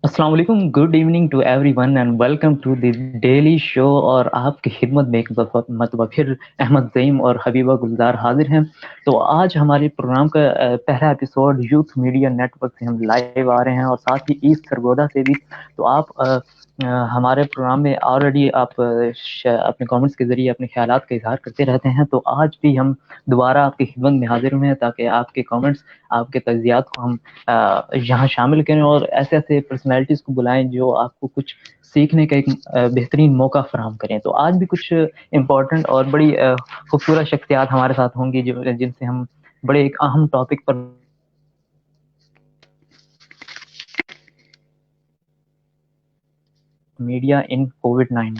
السلام علیکم، good evening to everyone and welcome to the daily show. اور آپ کی خدمت میں ایک مرتبہ پھر احمد زعیم اور حبیبہ گلزار حاضر ہیں. تو آج ہمارے پروگرام کا پہلا episode youth media network سے ہم لائیو آ رہے ہیں اور ساتھ ہی ایسٹ سرگودا سے بھی. تو آپ ہمارے پروگرام میں آلریڈی آپ اپنے کامنٹس کے ذریعے اپنے خیالات کا اظہار کرتے رہتے ہیں. تو آج بھی ہم دوبارہ آپ کی خدمت میں حاضر ہوئے ہیں تاکہ آپ کے کامنٹس، آپ کے تجزیات کو ہم یہاں شامل کریں اور ایسے ایسے پرسنالٹیز کو بلائیں جو آپ کو کچھ سیکھنے کا ایک بہترین موقع فراہم کریں. تو آج بھی کچھ امپورٹنٹ اور بڑی خوبصورت شخصیات ہمارے ساتھ ہوں گی جن سے ہم بڑے ایک اہم topic per media in COVID-19.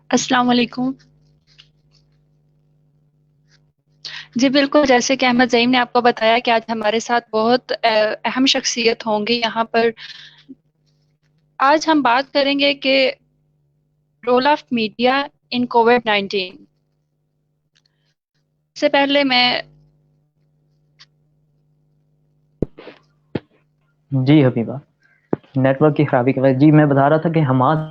السلام علیکم. جی بالکل، جیسے کہ احمد زعیم نے آپ کو بتایا کہ آج ہمارے ساتھ بہت اہم شخصیت ہوں گی یہاں پر. آج ہم بات کریں گے کہ رول آف میڈیا ان کووڈ-19. سے پہلے میں جی حبیبہ، نیٹ ورک کی خرابی کی وجہ. جی میں بتا رہا تھا کہ حماد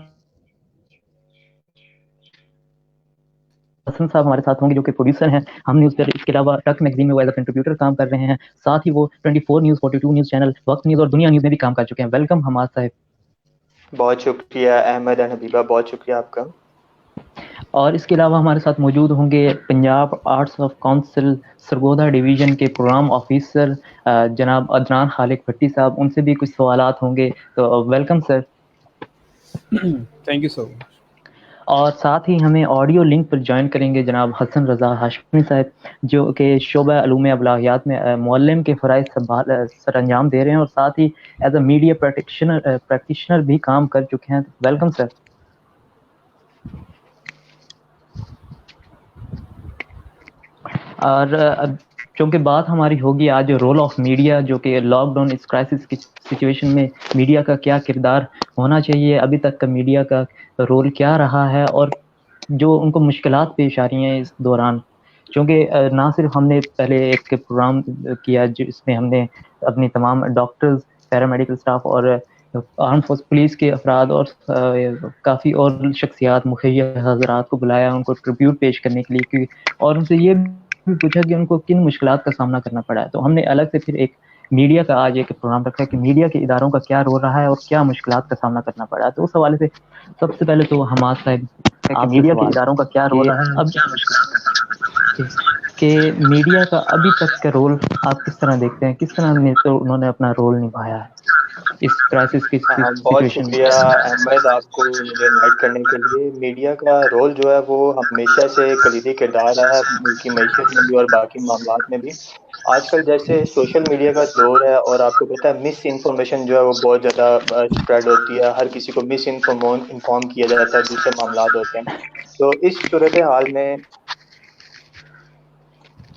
حسن صاحب ہمارے ساتھ ہوں گے جو کہ پروڈیوسر ہیں ہم نیوز پر. اس کے علاوہ ٹک میگزین میں ایز اے کنٹریبیوٹر کام کر رہے ہیں. ساتھ ہی وہ 24 نیوز، 42 نیوز چینل، وقت نیوز اور دنیا نیوز میں بھی کام کر چکے ہیں. ویلکم حماد صاحب. بہت شکریہ احمد اور حبیبہ، بہت شکریہ آپ کا. اور اس کے علاوہ ہمارے ساتھ موجود ہوں گے Punjab arts of council Sargodha division کے پروگرام آفیسر جناب عدنان خالق بھٹی صاحب. ان سے بھی کچھ سوالات ہوں گے. تو welcome sir. Thank you so much. اور ساتھ ہی ہمیں آڈیو لنک پر جوائن کریں گے جناب حسن رضا ہاشمی صاحب جو کہ شعبہ علوم ابلاغیات میں معلم کے فرائض سر انجام دے رہے ہیں اور ساتھ ہی ایز اے میڈیا پریکٹیشنر بھی کام کر چکے ہیں. Welcome sir. اور چونکہ بات ہماری ہوگی آج رول آف میڈیا، جو کہ لاک ڈاؤن اس کرائسس کی سچویشن میں میڈیا کا کیا کردار ہونا چاہیے، ابھی تک کا میڈیا کا رول کیا رہا ہے اور جو ان کو مشکلات پیش آ رہی ہیں اس دوران. چونکہ نہ صرف ہم نے پہلے ایک پروگرام کیا جس میں ہم نے اپنی تمام ڈاکٹرز، پیرامیڈیکل اسٹاف اور آرم فورس پولیس کے افراد اور کافی اور شخصیات مخیر حضرات کو بلایا ان کو ٹریبیوٹ پیش کرنے کے لیے، اور ان سے یہ بھی پوچھا کہ ان کو کن مشکلات کا سامنا کرنا پڑا ہے. تو ہم نے الگ سے پھر ایک میڈیا کا آج ایک پروگرام رکھا ہے کہ میڈیا کے اداروں کا کیا رول رہا ہے اور کیا مشکلات کا سامنا کرنا پڑا ہے. تو اس حوالے سے سب سے پہلے تو حماد صاحب آپ سے میڈیا کے سوال اداروں کا کیا رول کہ رہا ہے، اب کیا مشکلات کہ میڈیا کا ابھی تک کا رول آپ کس طرح دیکھتے ہیں، کس طرح انہوں نے اپنا رول نبھایا ہے اس کرائسس کی بہت سچویشن میں. شکریہ احمد آپ کو مجھے انوائٹ کرنے کے لیے. میڈیا کا رول جو ہے وہ ہمیشہ سے کلیدی کردار رہا ہے ملک کی معیشت میں بھی اور باقی معاملات میں بھی. آج کل جیسے سوشل میڈیا کا دور ہے اور آپ کو پتہ ہے مس انفارمیشن جو ہے وہ بہت زیادہ اسپریڈ ہوتی ہے، ہر کسی کو مس انفارم کیا جاتا ہے، دوسرے معاملات ہوتے ہیں. تو اس صورت حال میں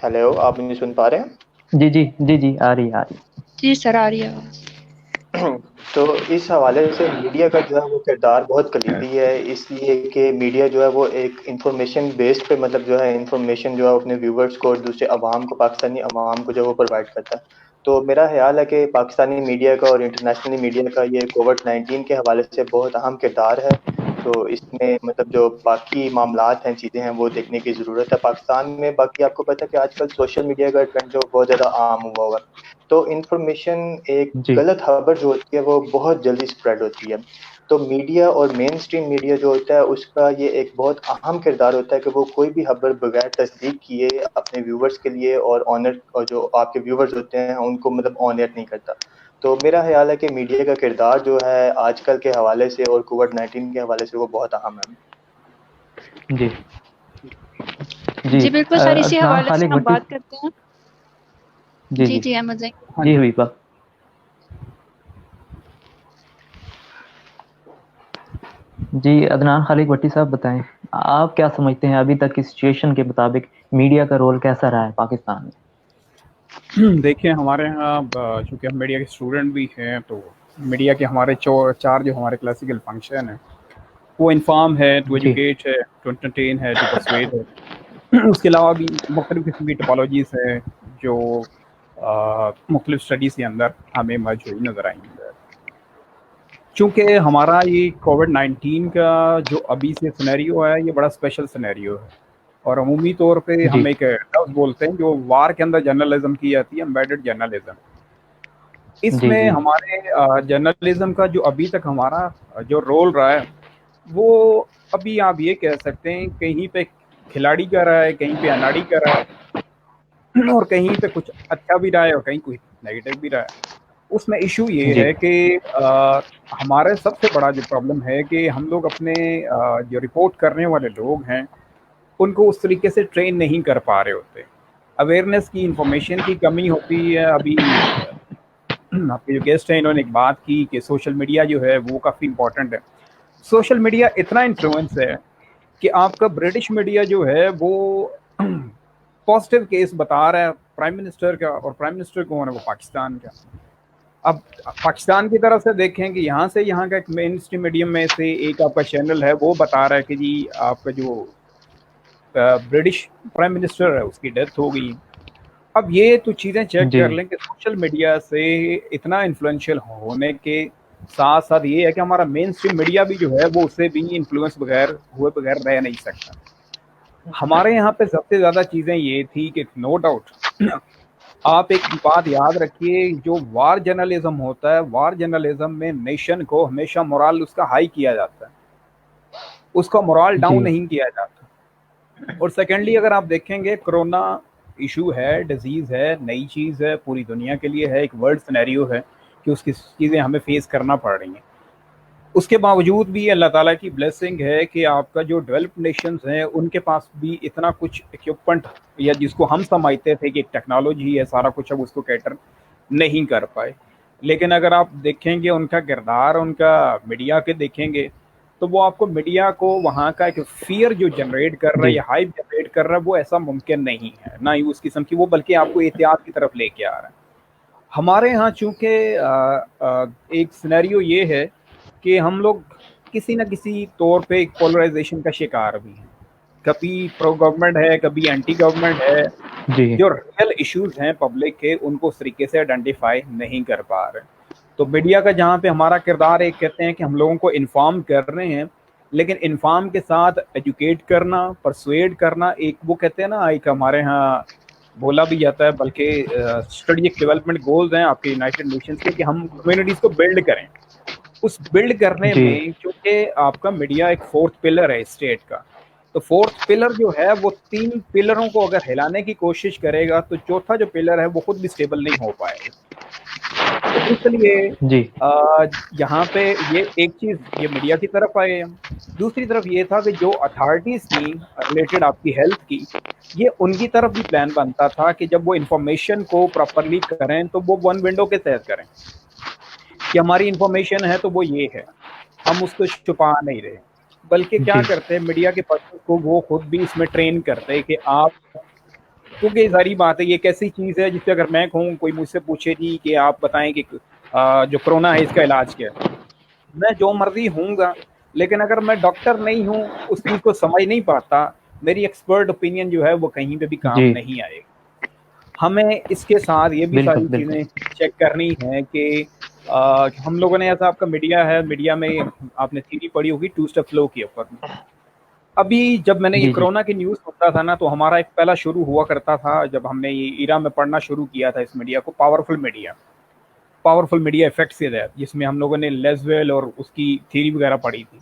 ہیلو، آپ مجھے سن پا رہے ہیں؟ جی جی جی جی آ رہی ہے. جی سر آ رہی ہے آواز. تو اس حوالے سے میڈیا کا جو ہے وہ کردار بہت کلیدی ہے، اس لیے کہ میڈیا جو ہے وہ ایک انفارمیشن بیسڈ پہ مطلب جو ہے انفارمیشن جو ہے اپنے ویورز کو اور دوسرے عوام کو، پاکستانی عوام کو جو ہے وہ پرووائڈ کرتا ہے. تو میرا خیال ہے کہ پاکستانی میڈیا کا اور انٹرنیشنلی میڈیا کا یہ کووڈ-19 کے حوالے سے بہت اہم کردار ہے. تو اس میں مطلب جو باقی معاملات ہیں، چیزیں ہیں، وہ دیکھنے کی ضرورت ہے پاکستان میں. باقی آپ کو پتہ ہے کہ آج کل سوشل میڈیا کا ٹرینڈ جو بہت زیادہ عام ہوا ہوا ہے. تو انفارمیشن ایک جی غلط خبر جو ہوتی ہے وہ بہت جلدی اسپریڈ ہوتی ہے. تو میڈیا اور مین اسٹریم میڈیا جو ہوتا ہے اس کا یہ ایک بہت اہم کردار ہوتا ہے کہ وہ کوئی بھی خبر بغیر تصدیق کیے اپنے ویورز کے لیے اور آنر، اور جو آپ کے ویورز ہوتے ہیں ان کو مطلب آنر نہیں کرتا. تو میرا خیال ہے کہ میڈیا کا کردار جو ہے آج کل کے حوالے سے اور کووڈ-19 کے حوالے سے وہ بہت اہم ہے. جی جی بالکل سر، اسی عدنان حوالے سے خالق ہم بھٹی. بات کرتے ہیں. جی جی جی جی احمد زعیم. جی حبیبہ. جی عدنان خالق بٹی صاحب بتائیں، آپ کیا سمجھتے ہیں ابھی تک کی سچویشن کے مطابق میڈیا کا رول کیسا رہا ہے پاکستان میں؟ دیکھیں ہمارے ہاں چونکہ ہم میڈیا کے اسٹوڈنٹ بھی ہیں، تو میڈیا کے ہمارے چار جو ہمارے کلاسیکل فنکشن ہیں وہ انفارم ہے، ٹو جی ایجوکیٹ ہے، ٹو انٹرٹین ہے، ٹو پرسویڈ ہے۔ اس کے علاوہ بھی مختلف قسم کی ٹپالوجیز ہیں جو مختلف اسٹڈیز کے اندر ہمیں مرج ہوئی نظر آئیں گی۔ چونکہ ہمارا یہ کووڈ 19 کا جو ابھی سے سنیریو ہے یہ بڑا اسپیشل سنیریو ہے، اور عمومی طور پہ جی ہم ایک لفظ بولتے ہیں جو وار کے اندر جرنلزم کی جاتی ہے، امبیڈڈ جرنلزم۔ اس جی میں جی ہمارے جرنلزم کا جو ابھی تک ہمارا جو رول رہا ہے وہ ابھی آپ یہ کہہ سکتے ہیں کہیں پہ کھلاڑی کا رہا ہے، کہیں پہ اناڑی کا رہا ہے، اور کہیں پہ کچھ اچھا بھی رہا ہے اور کہیں کوئی نیگیٹو بھی رہا ہے۔ اس میں ایشو یہ جی ہے کہ ہمارے سب سے بڑا جو پرابلم ہے کہ ہم لوگ اپنے جو رپورٹ کرنے والے لوگ ہیں ان کو اس طریقے سے ٹرین نہیں کر پا رہے ہوتے، اویئرنیس کی، انفارمیشن کی کمی ہوتی ہے۔ ابھی آپ کے جو گیسٹ ہیں انہوں نے ایک بات کی کہ سوشل میڈیا جو ہے وہ کافی امپورٹنٹ ہے۔ سوشل میڈیا اتنا انفلوئنس ہے کہ آپ کا برٹش میڈیا جو ہے وہ پازیٹیو کیس بتا رہا ہے پرائم منسٹر کا، اور پرائم منسٹر کون ہے؟ وہ پاکستان کا۔ اب پاکستان کی طرف سے دیکھیں کہ یہاں سے یہاں کا ایک مین اسٹریم میڈیم میں سے ایک آپ کا چینل ہے وہ بتا رہا ہے کہ جی آپ کا جو برٹش پرائم منسٹر ہے اس کی ڈیتھ ہو گئی۔ اب یہ تو چیزیں چیک جی کر لیں کہ سوشل میڈیا سے اتنا انفلوئنشیل ہونے کے ساتھ ساتھ یہ ہے کہ ہمارا مین اسٹریم میڈیا بھی جو ہے وہ اس سے بھی انفلوئنس بغیر ہوئے بغیر رہ نہیں سکتا۔ ہمارے یہاں پہ سب سے زیادہ چیزیں یہ تھی کہ نو ڈاؤٹ آپ ایک بات یاد رکھیے، جو وار جرنلزم ہوتا ہے، وار جرنلزم میں نیشن کو ہمیشہ مورال اس کا ہائی کیا جاتا ہے، اس کا مورال جی ڈاؤن نہیں کیا جاتا۔ اور سیکنڈلی اگر آپ دیکھیں گے کرونا ایشو ہے، ڈیزیز ہے، نئی چیز ہے، پوری دنیا کے لیے ہے، ایک ورلڈ سینیریو ہے کہ اس کی چیزیں ہمیں فیس کرنا پڑ رہی ہیں۔ اس کے باوجود بھی اللہ تعالیٰ کی بلیسنگ ہے کہ آپ کا جو ڈیولپڈ نیشنز ہیں ان کے پاس بھی اتنا کچھ ایکوپمنٹ یا جس کو ہم سمجھتے تھے کہ ایک ٹیکنالوجی ہے سارا کچھ، اب اس کو کیٹر نہیں کر پائے۔ لیکن اگر آپ دیکھیں گے ان کا کردار، ان کا میڈیا کے دیکھیں گے تو وہ آپ کو میڈیا کو وہاں کا ایک فیئر جو جنریٹ کر رہا ہے جی یا ہائپ جنریٹ کر رہا ہے وہ ایسا ممکن نہیں ہے، نہ ہی اس قسم کی، وہ بلکہ آپ کو احتیاط کی طرف لے کے آ رہا ہے۔ ہمارے ہاں چونکہ ایک سینیریو یہ ہے کہ ہم لوگ کسی نہ کسی طور پہ ایک پولرائزیشن کا شکار بھی ہیں، کبھی پرو گورنمنٹ ہے، کبھی اینٹی گورنمنٹ ہے۔ جی جو ریئل ایشوز ہیں پبلک کے ان کو اس طریقے سے آئیڈینٹیفائی نہیں کر پا رہے۔ تو میڈیا کا جہاں پہ ہمارا کردار ایک کہتے ہیں کہ ہم لوگوں کو انفارم کر رہے ہیں، لیکن انفارم کے ساتھ ایجوکیٹ کرنا، پرسویڈ کرنا، ایک وہ کہتے ہیں نا ایک ہمارے ہاں بولا بھی جاتا ہے، بلکہ اسٹریٹجک ڈیولپمنٹ گولز ہیں آپ کے یونائٹڈ نیشنز کے کہ ہم کمیونٹیز کو بلڈ کریں۔ اس بلڈ کرنے جی میں چونکہ آپ کا میڈیا ایک فورتھ پلر ہے اسٹیٹ کا، تو فورتھ پلر جو ہے وہ تین پلروں کو اگر ہلانے کی کوشش کرے گا تو چوتھا جو پلر ہے وہ خود بھی اسٹیبل نہیں ہو پائے گا۔ تو اس لیے جی یہاں پہ یہ ایک چیز یہ میڈیا کی طرف آئے ہم، دوسری طرف یہ تھا کہ جو اتھارٹیز تھیں ریلیٹڈ آپ کی ہیلتھ کی، یہ ان کی طرف بھی پلان بنتا تھا کہ جب وہ انفارمیشن کو پراپرلی کریں تو وہ ون ونڈو کے تحت کریں کہ ہماری انفارمیشن ہے تو وہ یہ ہے، ہم اس کو چھپا نہیں رہے، بلکہ کیا جی کرتے ہیں میڈیا کے پرسن کو وہ خود بھی اس میں ٹرین کرتے کہ آپ، کیونکہ یہ ساری بات ہے، یہ ایک ایسی چیز ہے جس سے اگر میں کہوں کوئی مجھ سے پوچھے جی کہ آپ بتائیں کہ جو کرونا ہے اس کا علاج کیا ہے، میں جو مرضی ہوں گا، لیکن اگر میں ڈاکٹر نہیں ہوں، اس چیز کو سمجھ نہیں پاتا، میری ایکسپرٹ اوپینین جو ہے وہ کہیں پہ بھی کام جی نہیں آئے گا۔ ہمیں اس کے ساتھ یہ بھی بالکل ساری بالکل چیزیں چیک کرنی ہے کہ ہم لوگوں نے ایسا، آپ کا میڈیا ہے، میڈیا میں آپ نے تھیوری پڑھی ہوگی ٹو اسٹیپ فلو کے اوپر میں۔ ابھی جب میں نے یہ جی جی کرونا کی نیوز سنتا تھا نا تو ہمارا ایک پہلا شروع ہوا کرتا تھا جب ہم نے یہ ایرا میں پڑھنا شروع کیا تھا اس میڈیا کو، پاورفل میڈیا افیکٹس کے تحت، جس میں ہم لوگوں نے لیزویل اور اس کی تھیوری وغیرہ پڑھی تھی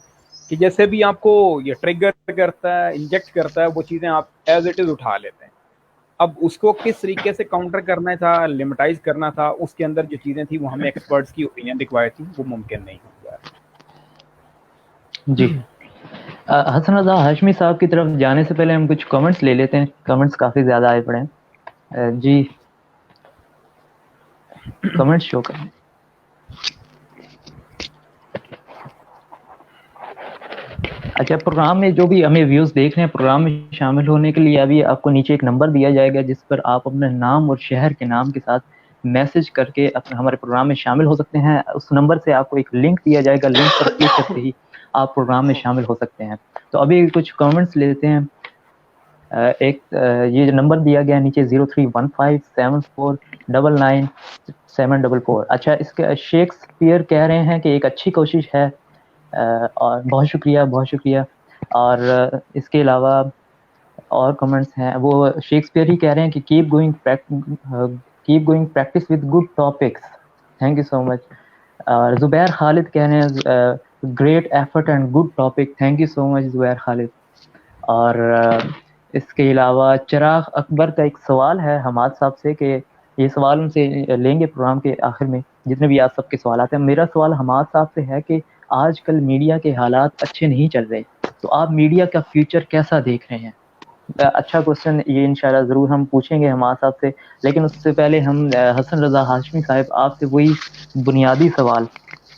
کہ جیسے بھی آپ کو یہ ٹریگر کرتا ہے، انجیکٹ کرتا ہے، وہ چیزیں آپ ایز اٹ از اٹھا لیتے ہیں۔ اب اس کو کس طریقے سے کاؤنٹر کرنا تھا، لمٹائز کرنا تھا، اس کے اندر جو چیزیں تھیں وہ ہمیں ایکسپرٹس کی اوپینین ریکوائر تھی، وہ ممکن نہیں ہو گیا۔ جی حسن رضا ہاشمی صاحب کی طرف جانے سے پہلے ہم کچھ کمنٹس لے لیتے ہیں، کمنٹس کافی زیادہ آئے پڑے ہیں۔ جی کمنٹس شو کریں۔ اچھا، پروگرام میں جو بھی ہمیں ویوز دیکھ رہے ہیں، پروگرام میں شامل ہونے کے لیے ابھی آپ کو نیچے ایک نمبر دیا جائے گا جس پر آپ اپنا نام اور شہر کے نام کے ساتھ میسج کر کے ہمارے پروگرام میں شامل ہو سکتے ہیں. اس نمبر سے آپ کو ایک لنک دیا جائے گا، لنک پر کلک کرتے ہی آپ پروگرام میں شامل ہو سکتے ہیں. تو ابھی کچھ کامنٹس لیتے ہیں. ایک یہ جو نمبر دیا گیا نیچے 031574999744. اچھا، اس کے شیکسپیئر کہہ رہے ہیں کہ ایک اچھی کوشش ہے، اور بہت شکریہ بہت شکریہ. اور اس کے علاوہ اور کمنٹس ہیں، وہ شیکسپیئر ہی کہہ رہے ہیں کہ keep going practice with good topics. Thank you so much. اور زبیر خالد کہہ رہے ہیں great effort and good topic. Thank you so much Zubair Khalid. اور اس کے علاوہ چراغ اکبر کا ایک سوال ہے حماد صاحب سے، کہ یہ سوال ان سے لیں گے پروگرام کے آخر میں جتنے بھی آپ سب کے سوالات ہیں. میرا سوال حماد صاحب سے ہے کہ آج کل میڈیا کے حالات اچھے نہیں چل رہے، تو آپ میڈیا کا فیوچر کیسا دیکھ رہے ہیں؟ اچھا کوশ্چن یہ انشاءاللہ ضرور ہم پوچھیں گے حماد صاحب سے، لیکن اس سے پہلے ہم حسن رضا ہاشمی صاحب آپ سے وہی بنیادی سوال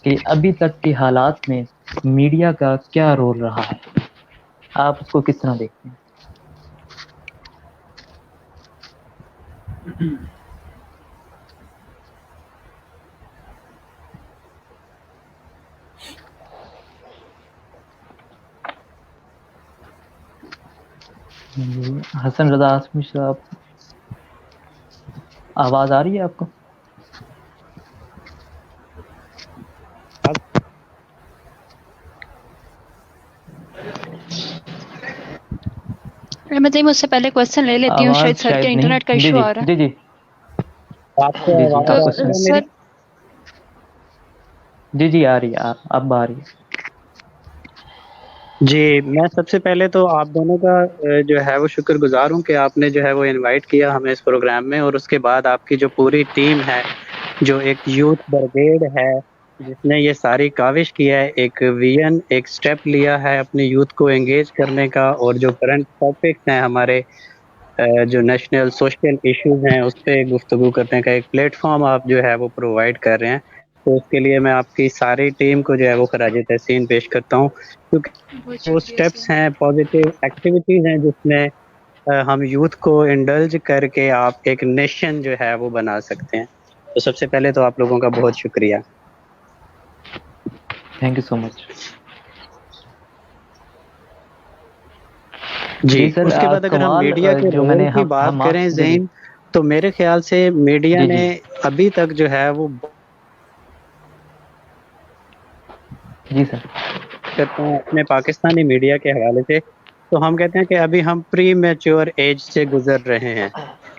کہ ابھی تک کے حالات میں میڈیا کا کیا رول رہا ہے، آپ اس کو کس طرح دیکھتے ہیں؟ حسن رضا ہاشمی صاحب، آواز آ رہی ہے آپ کو؟ احمد مجھ سے پہلے کوشچن لے لیتی ہوں، شاید سر کے انٹرنیٹ کا ایشو آ رہا ہے. جی جی آپ کو آواز سر جی آ رہی ہے، اب آ رہی ہے. جی، میں سب سے پہلے تو آپ دونوں کا جو ہے وہ شکر گزار ہوں کہ آپ نے جو ہے وہ انوائٹ کیا ہمیں اس پروگرام میں، اور اس کے بعد آپ کی جو پوری ٹیم ہے، جو ایک یوتھ بریگیڈ ہے جس نے یہ ساری کاوش کی ہے، ایک ویژن ایک سٹیپ لیا ہے اپنے یوتھ کو انگیج کرنے کا، اور جو کرنٹ ٹاپکس ہیں ہمارے جو نیشنل سوشل ایشوز ہیں اس پہ گفتگو کرنے کا ایک پلیٹ فارم آپ جو ہے وہ پرووائڈ کر رہے ہیں. تو اس کے لیے میں آپ کی ساری ٹیم کو جو ہے وہ خراج تحسین پیش کرتا ہوں، کیونکہ وہ سٹیپس ہیں، پازیٹیو ایکٹیویٹیز ہیں جس میں ہم یوتھ کو انڈلج کر کے آپ ایک نیشن جو ہے وہ بنا سکتے ہیں. تو سب سے پہلے تو آپ لوگوں کا بہت شکریہ. تھینک یو سو مچ. جی سر، اس کے بعد اگر ہم میڈیا کے جو میں رول نے کی بات کریں زین، تو میرے خیال سے میڈیا نے ابھی تک جو ہے وہ جی سر کرتے ہیں اپنے پاکستانی میڈیا کے حوالے سے، تو ہم کہتے ہیں کہ ابھی ہم پری میچور ایج سے گزر رہے ہیں،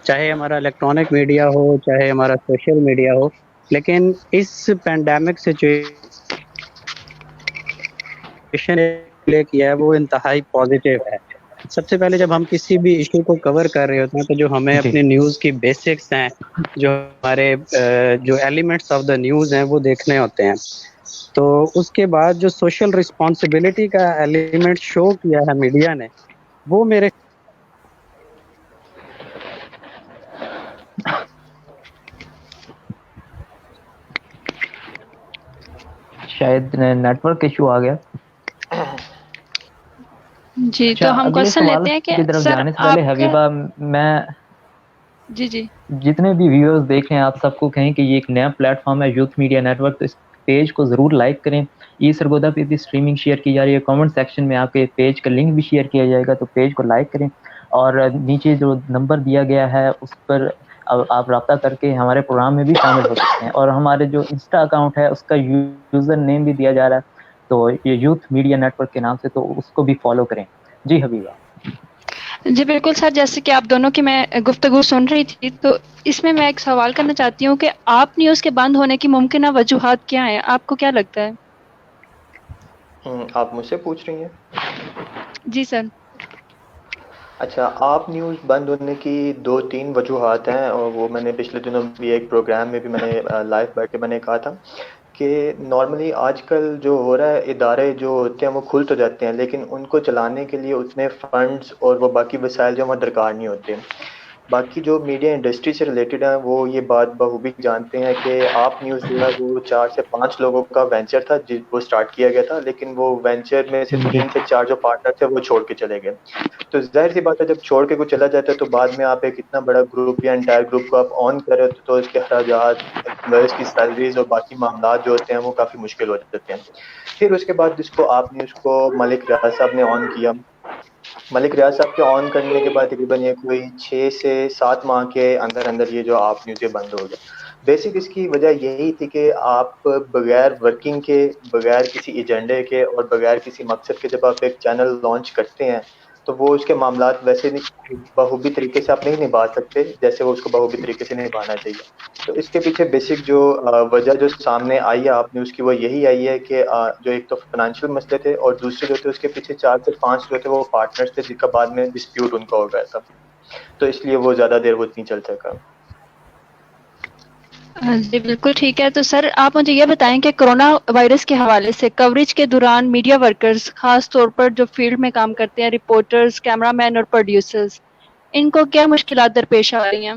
چاہے ہمارا الیکٹرانک میڈیا ہو، چاہے ہمارا سوشل میڈیا ہو. لیکن اس پینڈیمک سچویشن نے کیا ہے وہ انتہائی پازیٹیو ہے. سب سے پہلے جب ہم کسی بھی ایشو کو کور کر رہے ہوتے ہیں تو جو ہمیں اپنے نیوز کی بیسکس ہیں، جو ہمارے جو ایلیمنٹس آف دا نیوز ہیں وہ دیکھنے ہوتے ہیں. تو اس کے بعد جو سوشل رسپانسبلٹی کا ایلیمنٹ شو کیا ہے میڈیا نے، وہ میرے شاید نیٹ ورک ایشو آ گیا. جی تو ہم کوشچن لیتے ہیں کہ کی طرف سر جانے سے پہلے حبیبہ، میں جی جتنے بھی ویورز دیکھ رہے ہیں آپ سب کو کہیں کہ یہ ایک نیا پلیٹ فارم ہے یوتھ میڈیا نیٹ ورک، تو اس پیج کو ضرور لائک کریں. سرگودا پہ بھی اسٹریمنگ شیئر کی جا رہی ہے، کامنٹ سیکشن میں آپ کے پیج کا لنک بھی شیئر کیا جائے گا، تو پیج کو لائک کریں. اور نیچے جو نمبر دیا گیا ہے اس پر آپ رابطہ کر کے ہمارے پروگرام میں بھی شامل ہو سکتے ہیں. اور ہمارے جو انسٹا اکاؤنٹ ہے اس کا یوزر نیم بھی دیا جا رہا ہے، تو یہ یوتھ میڈیا نیٹ ورک کے نام سے، تو اس کو بھی فالو کریں. جی حبیبہ. جی بالکل سر، جیسے کہ آپ دونوں کی میں گفتگو سن رہی تھی، تو اس میں ایک سوال کرنا چاہتی ہوں کہ آپ نیوز کے بند ہونے کی ممکنہ وجوہات کیا ہیں؟ آپ کو کیا لگتا ہے؟ آپ مجھ سے پوچھ رہی ہیں؟ جی سر. اچھا، آپ نیوز بند ہونے کی 2-3 وجوہات ہیں، اور وہ میں نے پچھلے دنوں بھی ایک پروگرام میں بھی میں نے لائیو بیٹھ کے میں نے کہا تھا کہ نارملی آج کل جو ہو رہا ہے، ادارے جو ہوتے ہیں وہ کھل تو جاتے ہیں لیکن ان کو چلانے کے لیے اتنے فنڈز اور وہ باقی وسائل جو وہاں درکار نہیں ہوتے. باقی جو میڈیا انڈسٹری سے ریلیٹڈ ہیں وہ یہ بات بخوبی جانتے ہیں کہ آپ نیوز جو ہے وہ 4 سے 5 لوگوں کا وینچر تھا وہ سٹارٹ کیا گیا تھا، لیکن وہ وینچر میں سے 3 سے 4 جو پارٹنر تھے وہ چھوڑ کے چلے گئے. تو ظاہر سی بات ہے جب چھوڑ کے کوئی چلا جاتا ہے تو بعد میں آپ ایک اتنا بڑا گروپ یا انٹائر گروپ کو آپ آن کر رہے ہوتے تو اس کے اخراجات، امپلائز کی سیلریز اور باقی معاملات جو ہوتے ہیں وہ کافی مشکل ہو جاتے ہیں. پھر اس کے بعد جس کو آپ نے اس کو ملک ریاض صاحب نے آن کیا. ملک ریاض صاحب کے آن کرنے کے بعد تقریباً یہ کوئی 6 سے 7 ماہ کے اندر اندر یہ جو آپ نیوز بند ہو گیا. بیسک اس کی وجہ یہی تھی کہ آپ بغیر ورکنگ کے، بغیر کسی ایجنڈے کے اور بغیر کسی مقصد کے جب آپ ایک چینل لانچ کرتے ہیں تو وہ اس کے معاملات ویسے بخوبی طریقے سے آپ نہیں نبھا سکتے جیسے وہ اس کو بخوبی طریقے سے نبھانا چاہیے. تو اس کے پیچھے بیسک جو وجہ جو سامنے آئی ہے آپ نے اس کی وہ یہی آئی ہے کہ جو ایک تو فائنینشیل مسئلے تھے اور دوسرے جو تھے اس کے پیچھے 4 سے 5 جو تھے وہ پارٹنرز تھے جن کا بعد میں ڈسپیوٹ ان کا ہو گیا تھا، تو اس لیے وہ زیادہ دیر وہ نہیں چل سکا. جی بالکل ٹھیک ہے. تو سر آپ مجھے یہ بتائیں کہ کرونا وائرس کے حوالے سے کوریج کے دوران میڈیا ورکرز، خاص طور پر جو فیلڈ میں کام کرتے ہیں، رپورٹرز، کیمرہ مین اور پروڈیوسرز، ان کو کیا مشکلات درپیش آ رہی ہیں؟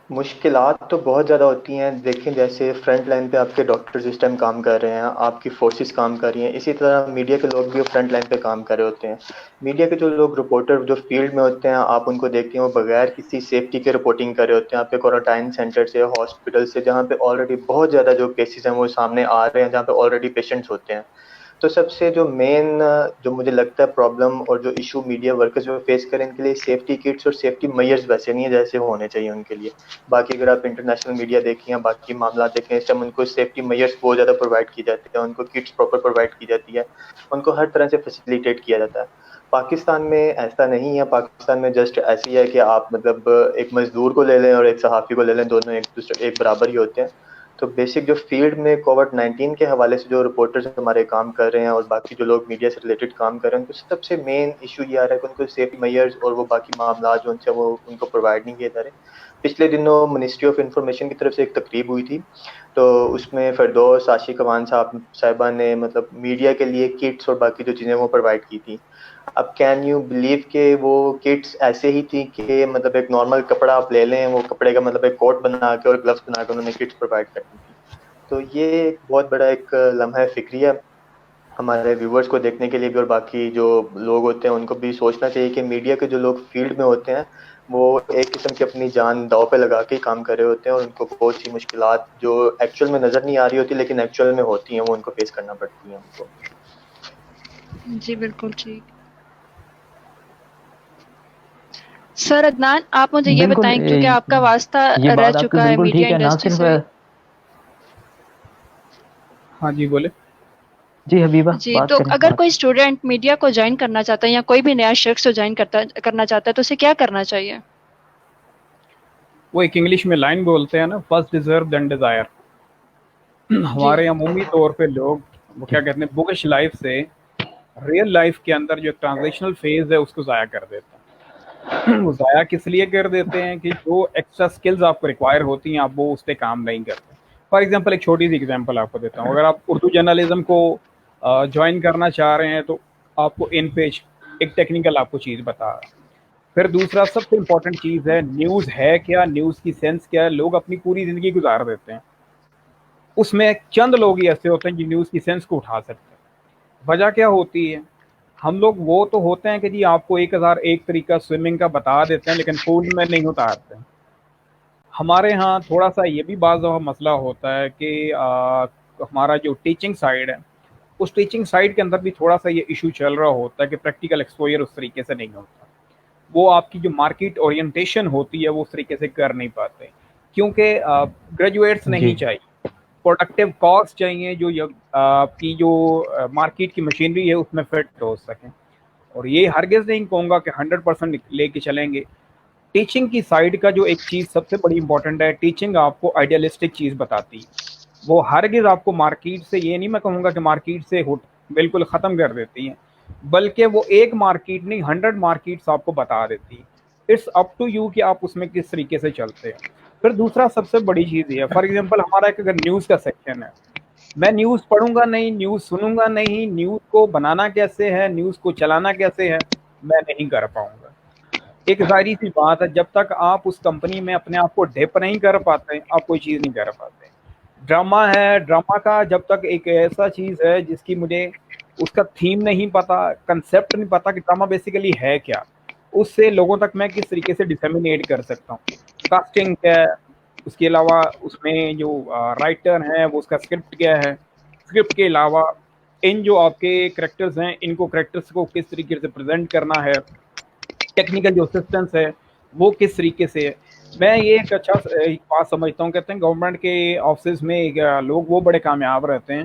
مشکلات تو بہت زیادہ ہوتی ہیں. دیکھیں جیسے فرنٹ لائن پہ آپ کے ڈاکٹرز اس ٹائم کام کر رہے ہیں، آپ کی فورسز کام کر رہی ہیں، اسی طرح میڈیا کے لوگ بھی فرنٹ لائن پہ کام کر رہے ہوتے ہیں. میڈیا کے جو لوگ رپورٹر جو فیلڈ میں ہوتے ہیں آپ ان کو دیکھتے ہیں وہ بغیر کسی سیفٹی کے رپورٹنگ کر رہے ہوتے ہیں. آپ کے کوارنٹائن سینٹر سے، ہاسپٹل سے، جہاں پہ آلریڈی بہت زیادہ جو کیسز ہیں وہ سامنے آ رہے ہیں، جہاں پہ آلریڈی پیشنٹس ہوتے ہیں. تو سب سے جو مین جو مجھے لگتا ہے پرابلم اور جو ایشو میڈیا ورکرز جو فیس کریں ان کے لیے سیفٹی کٹس اور سیفٹی میئرز ویسے نہیں ہے جیسے ہونے چاہیے ان کے لیے. باقی اگر آپ انٹرنیشنل میڈیا دیکھیں یا باقی معاملات دیکھیں اس ٹائم ان کو سیفٹی میئرز بہت زیادہ پرووائڈ کی جاتی ہے، ان کو کٹس پراپر پرووائڈ کی جاتی ہے، ان کو ہر طرح سے فیسیلیٹیٹ کیا جاتا ہے. پاکستان میں ایسا نہیں ہے. پاکستان میں جسٹ ایسی ہے کہ آپ مطلب ایک مزدور کو لے لیں اور ایک صحافی کو لے لیں، دونوں ایک دوسرے ایک برابر ہی ہوتے ہیں. تو بیسک جو فیلڈ میں کووڈ-19 کے حوالے سے جو رپورٹرز ہمارے کام کر رہے ہیں اور باقی جو لوگ میڈیا سے ریلیٹڈ کام کر رہے ہیں ان کو سب سے مین ایشو یہ آ رہا ہے کہ ان کو سیفٹی میئرز اور وہ باقی معاملات جو ان سے وہ ان کو پرووائڈ نہیں کیے جا رہے. پچھلے دنوں منسٹری آف انفارمیشن کی طرف سے ایک تقریب ہوئی تھی تو اس میں فردوس عاشق اوان صاحبہ نے مطلب میڈیا کے لیے کٹس اور باقی جو چیزیں وہ پرووائڈ کی تھی. اب کین یو بلیو کہ وہ کٹس ایسے ہی تھی کہ مطلب ایک نارمل کپڑا آپ لے لیں، وہ کپڑے کا مطلب ایک کوٹ بنا کے اور گلوز بنا کے انہوں نے کٹس پرووائڈ کر دی تھی. تو یہ ایک بہت بڑا ایک لمحہ فکری ہے ہمارے ویورز کو دیکھنے کے لیے بھی، اور باقی جو لوگ ہوتے ہیں ان کو بھی سوچنا چاہیے کہ میڈیا کے جو لوگ فیلڈ میں ہوتے ہیں وہ ایک قسم کی اپنی جان داؤ پہ لگا کے کام کر رہے ہوتے ہیں اور ان کو بہت سی مشکلات جو ایکچوئل میں نظر نہیں آ رہی ہوتی لیکن ایکچوئل میں ہوتی ہیں وہ ان کو فیس کرنا پڑتی ہیں ان کو. جی بالکل ٹھیک. سر عدنان آپ مجھے یہ بالکل بتائیں چونکہ آپ کا واسطہ یہ رہ بات آپ کی چکا ہے بالکل میڈیا ٹھیک ہے. نہ انڈسٹری صرف سے. ہاں جی بولے. جی حبیبہ جی بات تو کریں. اگر کوئی اسٹوڈینٹ میڈیا کو جوائن کرنا چاہتا ہے یا کوئی بھی نیا شخص جو جوائن کرنا چاہتا ہے تو اسے کیا کرنا چاہیے؟ وہ ایک انگلش میں لائن بولتے ہیں نا، فرسٹ ڈیزرو دین ڈیزائر. جی ہمارے عمومی طور پہ لوگ وہ کیا کہتے ہیں بکش لائف سے ریئل لائف کے اندر جو ٹرانزیشنل فیز ہے اس کو ضائع کر دیتے ہیں. وہ ضائع کس لیے کر دیتے ہیں کہ جو ایکسٹرا سکلز آپ کو ریکوائر ہوتی ہیں آپ وہ اس پہ کام نہیں کرتے. فار ایگزامپل ایک چھوٹی سی ایگزامپل آپ کو دیتا ہوں. اگر آپ اردو جرنلزم کو جوائن کرنا چاہ رہے ہیں تو آپ کو ان پیج ایک ٹیکنیکل آپ کو چیز بتا رہا. پھر دوسرا سب سے امپورٹنٹ چیز ہے نیوز ہے کیا، نیوز کی سینس کیا ہے. لوگ اپنی پوری زندگی گزار دیتے ہیں، اس میں چند لوگ ہی ایسے ہوتے ہیں جو نیوز کی سینس کو اٹھا سکتے ہیں. وجہ کیا ہوتی ہے؟ ہم لوگ وہ تو ہوتے ہیں کہ جی آپ کو 1001 طریقہ سوئمنگ کا بتا دیتے ہیں لیکن پول میں نہیں اتارتے. ہمارے ہاں تھوڑا سا یہ بھی بعض مسئلہ ہوتا ہے کہ ہمارا جو ٹیچنگ سائڈ ہے اس ٹیچنگ سائڈ کے اندر بھی تھوڑا سا یہ ایشو چل رہا ہوتا ہے کہ پریکٹیکل ایکسپوئر اس طریقے سے نہیں ہوتا. وہ آپ کی جو مارکیٹ اورینٹیشن ہوتی ہے وہ اس طریقے سے کر نہیں پاتے کیونکہ گریجویٹس جی نہیں چاہیے، پروڈکٹیو کاز چاہیے جو آپ کی جو مارکیٹ کی مشینری ہے اس میں فٹ ہو سکیں. اور یہ ہرگز نہیں کہوں گا کہ 100% لے کے چلیں گے. ٹیچنگ کی سائڈ کا جو ایک چیز سب سے بڑی امپورٹنٹ ہے، ٹیچنگ آپ کو آئیڈیلسٹک چیز بتاتی ہے. وہ ہرگز آپ کو مارکیٹ سے، یہ نہیں میں کہوں گا کہ مارکیٹ سے بالکل ختم کر دیتی ہیں، بلکہ وہ ایک مارکیٹ نہیں 100 مارکیٹس آپ کو بتا دیتی. اٹس اپ ٹو یو کہ آپ اس میں کس طریقے سے چلتے ہیں. پھر دوسرا سب سے بڑی چیز یہ ہے، فار ایگزامپل ہمارا ایک اگر نیوز کا سیکشن ہے، میں نیوز پڑھوں گا نہیں، نیوز سنوں گا نہیں، نیوز کو بنانا کیسے ہے، نیوز کو چلانا کیسے ہے، میں نہیں کر پاؤں گا. ایک ظاہری سی بات ہے، جب تک آپ اس کمپنی میں اپنے آپ کو ڈپ نہیں کر پاتے آپ کوئی چیز نہیں کر پاتے. ڈرامہ ہے، ڈرامہ کا جب تک ایک ایسا چیز ہے جس کی مجھے اس کا تھیم نہیں پتا، کنسیپٹ نہیں پتا کہ ڈرامہ بیسیکلی ہے کیا، اس سے لوگوں تک میں کس طریقے سے ڈسیمینیٹ کر سکتا ہوں. کاسٹنگ کیا ہے، اس کے علاوہ اس میں جو رائٹر ہیں وہ اس کا اسکرپٹ کیا ہے، اسکرپٹ کے علاوہ ان جو آپ کے کریکٹرز ہیں ان کو کریکٹرز کو کس طریقے سے پریزنٹ کرنا ہے، ٹیکنیکل جو اسسٹنس ہے وہ کس طریقے سے ہے. میں یہ ایک اچھا بات سمجھتا ہوں، کہتے ہیں گورنمنٹ کے آفسز میں لوگ وہ بڑے کامیاب رہتے ہیں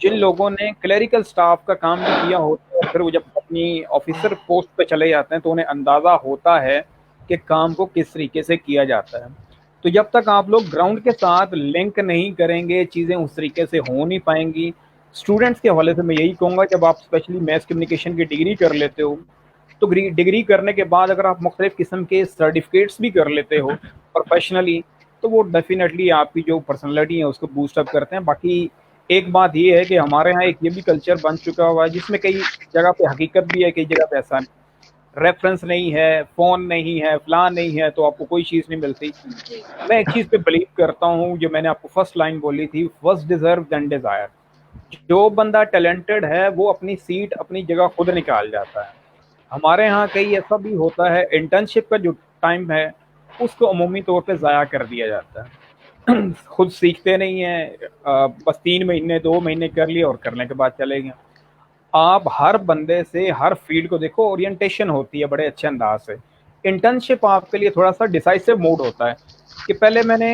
جن لوگوں نے کلیریکل سٹاف کا کام بھی کیا ہوتا ہے، اور پھر وہ جب اپنی آفیسر پوسٹ پہ چلے جاتے ہیں تو انہیں اندازہ ہوتا ہے کہ کام کو کس طریقے سے کیا جاتا ہے. تو جب تک آپ لوگ گراؤنڈ کے ساتھ لنک نہیں کریں گے چیزیں اس طریقے سے ہو نہیں پائیں گی. اسٹوڈنٹس کے حوالے سے میں یہی کہوں گا، جب آپ اسپیشلی میس کمیونیکیشن کی ڈگری کر لیتے ہو تو ڈگری کرنے کے بعد اگر آپ مختلف قسم کے سرٹیفکیٹس بھی کر لیتے ہو پروفیشنلی تو وہ ڈیفینیٹلی آپ کی جو پرسنالٹی ہے اس کو بوسٹ اپ کرتے ہیں. باقی ایک بات یہ ہے کہ ہمارے ہاں ایک یہ بھی کلچر بن چکا ہوا ہے جس میں کئی جگہ پہ حقیقت بھی ہے، کئی جگہ پہ ایسا نہیں، ریفرنس نہیں ہے، فون نہیں ہے، فلان نہیں ہے تو آپ کو کوئی چیز نہیں ملتی. میں ایک چیز پہ بلیو کرتا ہوں جو میں نے آپ کو فرسٹ لائن بولی تھی، فرسٹ ڈیزرو دین ڈیزائر. جو بندہ ٹیلنٹڈ ہے وہ اپنی سیٹ اپنی جگہ خود نکال جاتا ہے. ہمارے ہاں کئی ایسا بھی ہوتا ہے انٹرنشپ کا جو ٹائم ہے اس کو عمومی طور پہ ضائع کر دیا جاتا ہے. خود سیکھتے نہیں ہیں، بس 3 مہینے 2 مہینے کر لیے اور کرنے کے بعد چلے گئے. آپ ہر بندے سے ہر فیلڈ کو دیکھو، اورینٹیشن ہوتی ہے بڑے اچھے انداز سے. انٹرنشپ آپ کے لیے تھوڑا سا ڈیسائسو موڈ ہوتا ہے کہ پہلے میں نے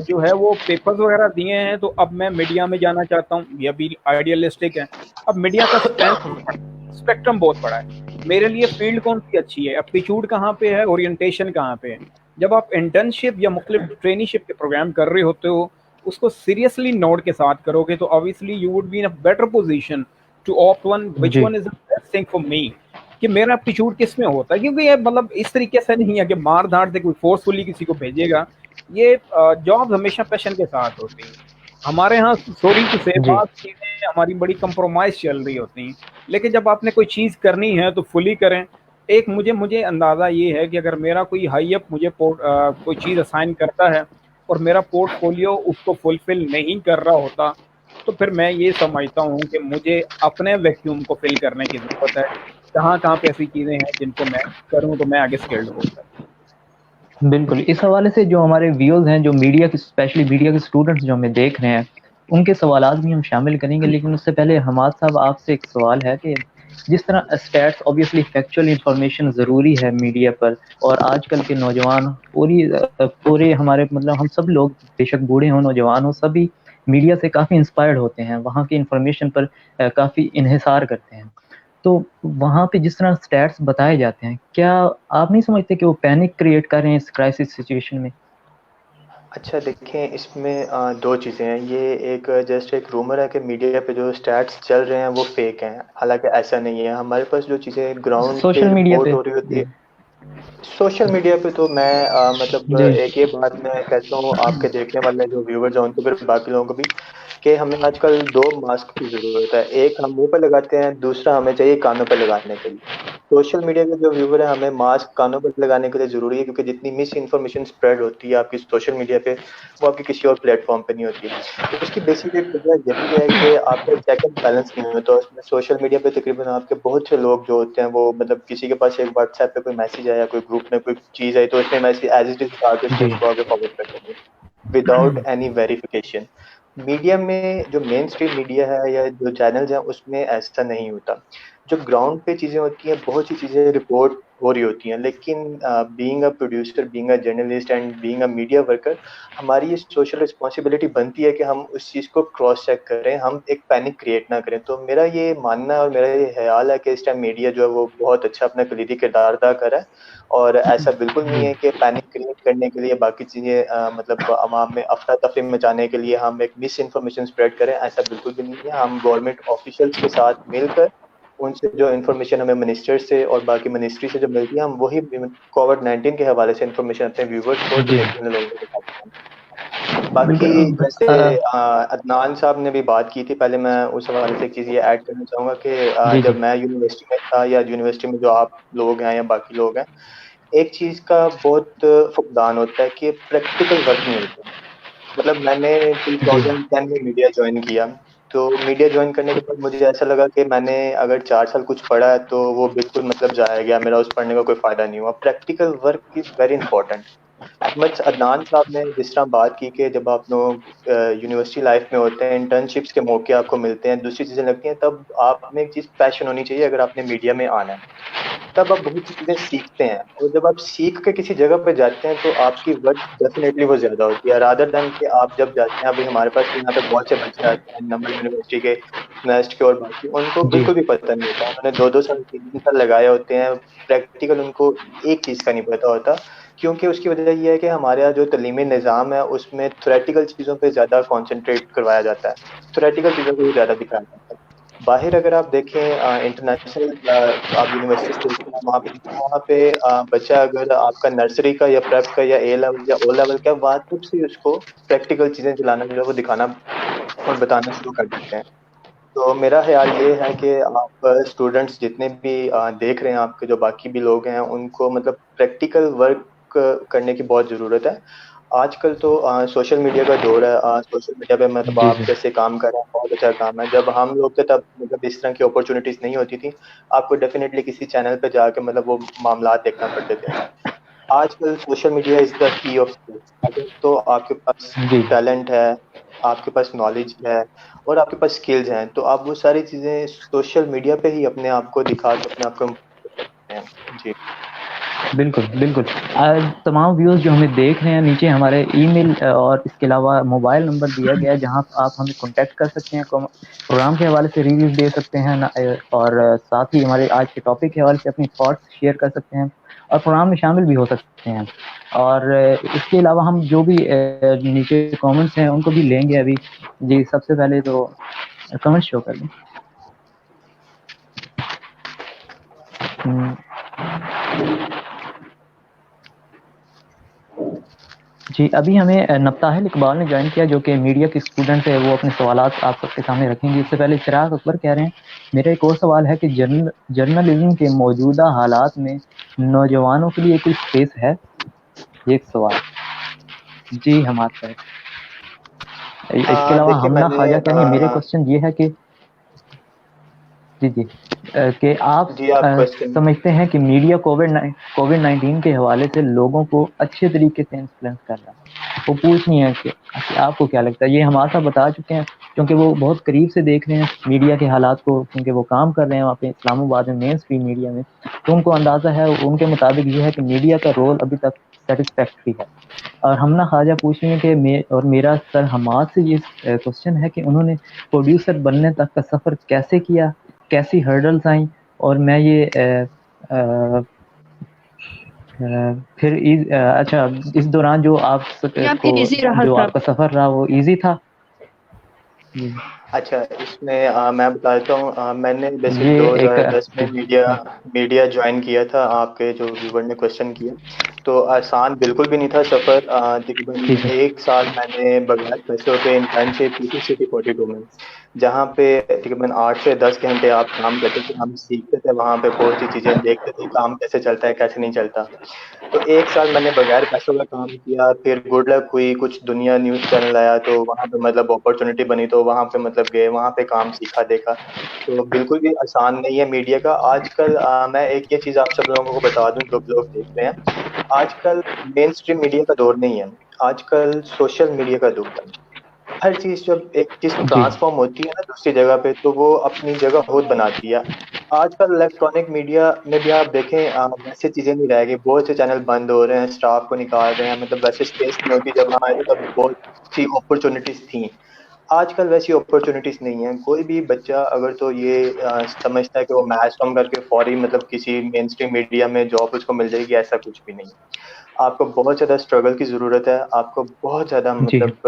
جو ہے وہ پیپرز وغیرہ دیے ہیں تو اب میں میڈیا میں جانا چاہتا ہوں، یہ بھی آئیڈیلسٹک ہے. اب میڈیا کا اسپیکٹرم بہت بڑا ہے، میرے لیے فیلڈ کون سی اچھی ہے، اپٹیچیوڈ کہاں پہ ہے، اورینٹیشن کہاں پہ ہے. جب آپ انٹرنشپ یا مختلف ٹریننگشپ کے پروگرام کر رہے ہوتے ہو اس کو سیریسلی نوٹ کے ساتھ کرو گے تو obviously you would be in a better position to opt one which G one is the best thing for me کہ میرا اپٹیچیوڈ کس میں ہوتا ہے. کیونکہ یہ مطلب اس طریقے سے نہیں ہے کہ مار دھاڑ سے کوئی فورسفلی کسی کو بھیجے گا. یہ جاب ہمیشہ پیشن کے ساتھ ہوتی ہیں. ہمارے ہاں سوری ٹو سے جی بعض چیزیں ہماری بڑی کمپرومائز چل رہی ہوتی ہیں، لیکن جب آپ نے کوئی چیز کرنی ہے تو فلی کریں. ایک مجھے اندازہ یہ ہے کہ اگر میرا کوئی ہائی اپ مجھے کوئی چیز اسائن کرتا ہے اور میرا پورٹ فولیو اس کو فلفل نہیں کر رہا ہوتا تو پھر میں یہ سمجھتا ہوں کہ مجھے اپنے ویکیوم کو فل کرنے کی ضرورت ہے. کہاں پہ ایسی چیزیں ہیں جن کو میں کروں تو میں آگے اسکلڈ ہو سکتا. بالکل. اس حوالے سے جو ہمارے ویوز ہیں، جو میڈیا کے اسپیشلی میڈیا کے اسٹوڈنٹس جو ہمیں دیکھ رہے ہیں، ان کے سوالات بھی ہم شامل کریں گے. لیکن اس سے پہلے حماد صاحب آپ سے ایک سوال ہے کہ جس طرح اسٹیٹس اوبیسلی فیکچوئل انفارمیشن ضروری ہے میڈیا پر، اور آج کل کے نوجوان پورے ہمارے مطلب ہم سب لوگ بے شک بوڑھے ہوں نوجوان ہوں سبھی میڈیا سے کافی انسپائرڈ ہوتے ہیں، وہاں کی انفارمیشن پر کافی انحصار کرتے ہیں. تو وہاں پہ جس طرح سٹیٹس بتائے جاتے ہیں، کیا آپ نہیں سمجھتے کہ وہ پینک کریٹ کر رہے ہیں اس کرائسس سچویشن میں؟ اچھا دیکھیں، اس میں 2 چیزیں ہیں. یہ ایک جسٹ ایک رومر ہے کہ میڈیا پہ جو اسٹیٹس چل رہے ہیں وہ فیک ہیں، حالانکہ ایسا نہیں ہے. ہمارے پاس جو چیزیں گراؤنڈ پہ سوشل میڈیا رپورٹ پہ. ہو رہی ہوتی جی ہے سوشل میڈیا پہ، تو میں مطلب جی ایک یہ بات میں کہتا ہوں آپ کے دیکھنے والے جو ویورز ہیں ان کو پھر باقی لوگوں کو بھی، کہ ہمیں آج کل 2 ماسک کی ضرورت ہے. ایک ہم منہ پہ لگاتے ہیں، دوسرا ہمیں چاہیے کانوں پہ لگانے کے لیے. سوشل میڈیا کے جو ویور ہیں ہمیں ماسک کانوں پہ لگانے کے لیے ضروری ہے، کیونکہ جتنی مس انفارمیشن اسپریڈ ہوتی ہے آپ کی سوشل میڈیا پہ وہ آپ کی کسی اور پلیٹ فارم پہ نہیں ہوتی. تو اس کی بیسک ایک وجہ یہی ہے کہ آپ کا چیک اینڈ بیلنس نہیں ہوتا. اس میں سوشل میڈیا پہ تقریباً آپ کے بہت سے لوگ جو ہوتے ہیں وہ مطلب کسی کے پاس ایک واٹس ایپ پہ کوئی میسج آیا، کوئی گروپ میں کوئی چیز آئی تو اس میں میسج ایز اٹ از ڈال کے اس جی چیز کو آگے فارورڈ کر دیں گے وداؤٹ اینی ویریفیکیشن. میڈیا میں جو مین اسٹریم میڈیا ہے یا جو چینلز ہیں اس میں ایسا نہیں ہوتا. جو گراؤنڈ پہ چیزیں ہوتی ہیں بہت سی چیزیں رپورٹ ہو رہی ہوتی ہیں، لیکن being a producer, being a journalist and being a media worker ہماری یہ سوشل رسپانسبلٹی بنتی ہے کہ ہم اس چیز کو کراس چیک کریں، ہم ایک پینک کریٹ نہ کریں. تو میرا یہ ماننا ہے اور میرا یہ خیال ہے کہ اس ٹائم میڈیا جو ہے وہ بہت اچھا اپنا کلیدی کردار ادا کرا ہے، اور ایسا بالکل نہیں جی ہے کہ پینک کریٹ کرنے کے لیے باقی چیزیں مطلب عوام میں افراتفری مچانے کے لیے ہم ایک مس انفارمیشن اسپریڈ کریں. ایسا بالکل بھی نہیں ہے. ہم گورنمنٹ آفیشلس کے ساتھ مل کر ان سے جو انفارمیشن ہمیں منسٹر سے اور باقی منسٹری سے جو ملتی ہے ہم وہی کووڈ 19 کے حوالے سے انفارمیشن اپنے ویورز کو اور جی دیکھنے والے لوگوں کو بتاتے ہیں. باقی بالکل جیسے عدنان صاحب نے بھی بات کی تھی پہلے، میں اس حوالے سے ایک چیز یہ ایڈ کرنا چاہوں گا کہ جی جی جب میں یونیورسٹی میں تھا یا یونیورسٹی میں جو آپ لوگ ہیں یا باقی لوگ ہیں، ایک چیز کا بہت فقدان ہوتا ہے کہ پریکٹیکل ورک نہیں ہوتا. مطلب میں نے جی 2010 میں میڈیا جوائن کیا، تو میڈیا جوائن کرنے کے بعد مجھے ایسا لگا کہ میں نے اگر 4 سال کچھ پڑھا ہے تو وہ بالکل مطلب ضائع گیا، میرا اس پڑھنے کا کوئی فائدہ نہیں ہوا. Practical work is very important. Ahmad Adnan صاحب نے جس طرح بات کی کہ جب آپ لوگ یونیورسٹی لائف میں ہوتے ہیں، انٹرنشپس کے موقع آپ کو ملتے ہیں، دوسری چیزیں لگتی ہیں، تب آپ میں ایک چیز پیشن ہونی چاہیے. اگر آپ نے میڈیا میں آنا ہے تب آپ بہت سی چیزیں سیکھتے ہیں، اور جب آپ سیکھ کے کسی جگہ پہ جاتے ہیں تو آپ کی ورک ڈیفینیٹلی وہ زیادہ ہوتی ہے رادر دین کہ آپ جب جاتے ہیں. ابھی ہمارے پاس یہاں پہ بہت سے بچے آتے ہیں نمبر یونیورسٹی کے، نیسٹ کے اور باقی، ان کو جی بالکل بھی پتہ نہیں ہوتا. انہوں نے 2 2 سال 3 3 سال لگائے ہوتے ہیں، پریکٹیکل ان کو ایک چیز کا نہیں پتہ ہوتا. کیونکہ اس کی وجہ یہ ہے کہ ہمارے یہاں جو تعلیمی نظام ہے اس میں تھیوریٹیکل چیزوں پہ زیادہ کانسنٹریٹ کروایا جاتا ہے، تھیوریٹیکل چیزوں کو زیادہ دکھایا جاتا ہے. باہر اگر آپ دیکھیں انٹرنیشنل آپ یونیورسٹیز دیکھیں، وہاں پہ بچہ اگر آپ کا نرسری کا یا پریپ کا یا اے لیول یا او لیول کا، وہاں تک سے اس کو پریکٹیکل چیزیں چلانا جو ہے وہ دکھانا اور بتانا شروع کر دیتے ہیں. تو میرا خیال یہ ہے کہ آپ اسٹوڈنٹس جتنے بھی دیکھ رہے ہیں، آپ کے جو باقی بھی لوگ ہیں، ان کو مطلب پریکٹیکل ورک کرنے کی بہت ضرورت ہے. آج کل تو سوشل میڈیا کا دور ہے. سوشل میڈیا پہ مطلب جی آپ جی جیسے کام کر رہے ہیں بہت اچھا کام ہے. جب ہم لوگ تھے تب مطلب اس طرح کی اپرچونیٹیز نہیں ہوتی تھی. آپ کو ڈیفینیٹلی کسی چینل پہ جا کے مطلب وہ معاملات دیکھنا پڑتے تھے. آج کل سوشل میڈیا از دا کی آف. اگر تو آپ کے پاس جی ٹیلنٹ ہے، آپ کے پاس نالج ہے اور آپ کے پاس اسکلز ہیں، تو آپ وہ ساری چیزیں سوشل میڈیا پہ ہی اپنے آپ کو دکھا کے اپنے آپ کو improve کر سکتے ہیں. جی بالکل بالکل. تمام ویوز جو ہمیں دیکھ رہے ہیں، نیچے ہمارے ای میل اور اس کے علاوہ موبائل نمبر دیا گیا ہے جہاں آپ ہمیں کانٹیکٹ کر سکتے ہیں، پروگرام کے حوالے سے ریویوز دے سکتے ہیں، اور ساتھ ہی ہمارے آج کے ٹاپک کے حوالے سے اپنی تھاٹس شیئر کر سکتے ہیں اور پروگرام میں شامل بھی ہو سکتے ہیں. اور اس کے علاوہ ہم جو بھی نیچے کامنٹس ہیں ان کو بھی لیں گے ابھی. جی سب سے پہلے تو کمنٹ شو کر دیں. جی ابھی ہمیں نبتاحل اقبال نے جوائن کیا جو کہ میڈیا کے اسٹوڈنٹ ہے. وہ اپنے سوالات آپ سب کے سامنے رکھیں گے. اس سے پہلے چراغ اکبر کہہ رہے ہیں میرا ایک اور سوال ہے کہ جرنلزم کے موجودہ حالات میں نوجوانوں کے لیے کوئی اسپیس ہے؟ یہ ایک سوال. جی ہمارے صاحب. اس کے علاوہ دیکھیے میں ہمنا نے خواجہ کہہ رہی ہیں میرے کوشچن یہ ہے کہ جی کہ آپ جی آپ کوشچن. سمجھتے ہیں کہ میڈیا کووڈ 19 کے حوالے سے لوگوں کو اچھے طریقے سے انفلوئنس کر رہا ہے. وہ پوچھنی ہے کہ آپ کو کیا لگتا ہے. یہ ہمارا صاحب بتا چکے ہیں کیونکہ وہ بہت قریب سے دیکھ رہے ہیں میڈیا کے حالات کو، کیونکہ وہ کام کر رہے ہیں وہاں پہ اسلام آباد میں مین اسٹریم میڈیا میں. تو ان کو اندازہ ہے، ان کے مطابق یہ ہے کہ میڈیا کا رول ابھی تک سیٹسفیکٹری ہے. اور ہمنا خواجہ پوچھ رہی ہیں کہ اور میرا سر حماد سے یہ کوشچن ہے کہ انہوں نے پروڈیوسر بننے تک کا سفر کیسے کیا، کیسی ہرڈلز آئیں، اور میں یہ پھر اچھا اس دوران جو آپ یا کو پھر ایزی رہا جو سب؟ آپ کا سفر رہا وہ ایزی تھا؟ اچھا اس میں میں بتا دیتا ہوں. میں نے بیسک یہ ایک 2010 میں میڈیا جوائن کیا تھا. آپ کے جو ویور نے کوشچن کیا تو آسان بالکل بھی نہیں تھا سفر. تقریباً ٹھیک ہے. 1 سال میں نے بغیر پیسوں کے انٹرنشپ کی تھی سٹی 42 میں، جہاں پہ تقریباً 8 سے 10 گھنٹے آپ کام کرتے تھے. ہم سیکھتے تھے وہاں پہ، بہت سی چیزیں دیکھتے تھے کام کیسے چلتا ہے کیسے نہیں چلتا. تو 1 سال میں نے بغیر پیسوں کا کام کیا. پھر گڈ لک ہوئی، کچھ دنیا نیوز چینل آیا تو وہاں پہ مطلب اپرچونیٹی بنی، تو وہاں پہ مطلب گئے، وہاں پہ کام سیکھا دیکھا. تو بالکل بھی آسان نہیں ہے میڈیا کا. آج کل میں ایک یہ چیز آپ سب لوگوں کو بتا دوں جو لوگ دیکھ رہے ہیں، آج کل مین اسٹریم میڈیا کا دور نہیں ہے، آج کل سوشل میڈیا کا دور ہے. ہر چیز جب ایک چیز جی ٹرانسفارم ہوتی ہے نا دوسری جگہ پہ، تو وہ اپنی جگہ خود بناتی ہے. آج کل الیکٹرانک میڈیا میں بھی آپ دیکھیں ویسے چیزیں نہیں رہ گئی. بہت سے چینل بند ہو رہے ہیں، اسٹاف کو نکال رہے ہیں. مطلب ویسے اسپیس نہیں ہوتی. جب ہم آئے تھے تب بہت سی اپرچونیٹیز تھیں. آج کل ویسی اپرچونیٹیز نہیں ہیں. کوئی بھی بچہ اگر تو یہ سمجھتا ہے کہ وہ میچ کم کر کے فوری مطلب کسی مین اسٹریم میڈیا میں جاب اس کو مل جائے گی، ایسا کچھ بھی نہیں. آپ کو بہت زیادہ اسٹرگل کی ضرورت ہے. آپ کو بہت زیادہ جی مطلب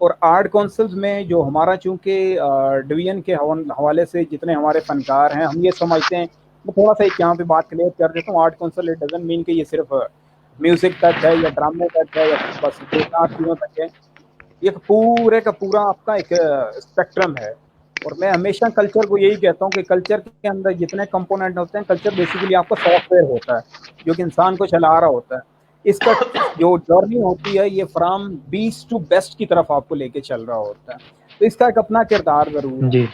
اور آرٹ کونسلز میں جو ہمارا چونکہ ڈویژن کے حوالے سے جتنے ہمارے فنکار ہیں ہم یہ سمجھتے ہیں، میں تھوڑا سا ایک یہاں پہ بات کلیئر کر دیتا ہوں، art council it doesn't mean کہ یہ صرف میوزک تک ہے یا ڈرامے تک ہے یا بس دو چار چیزوں تک ہے، یہ پورے کا پورا آپ کا ایک اسپیکٹرم ہے. اور میں ہمیشہ کلچر کو یہی کہتا ہوں کہ کلچر کے اندر جتنے کمپوننٹ ہوتے ہیں، کلچر بیسیکلی آپ کا سافٹ ویئر ہوتا ہے جو کہ انسان کو چلا رہا ہوتا ہے. اس کا جو جرنی ہوتی ہے یہ فرام بیسٹ ٹو بیسٹ کی طرف آپ کو لے کے چل رہا ہوتا ہے. تو اس کا ایک اپنا کردار ضرور ہے. جی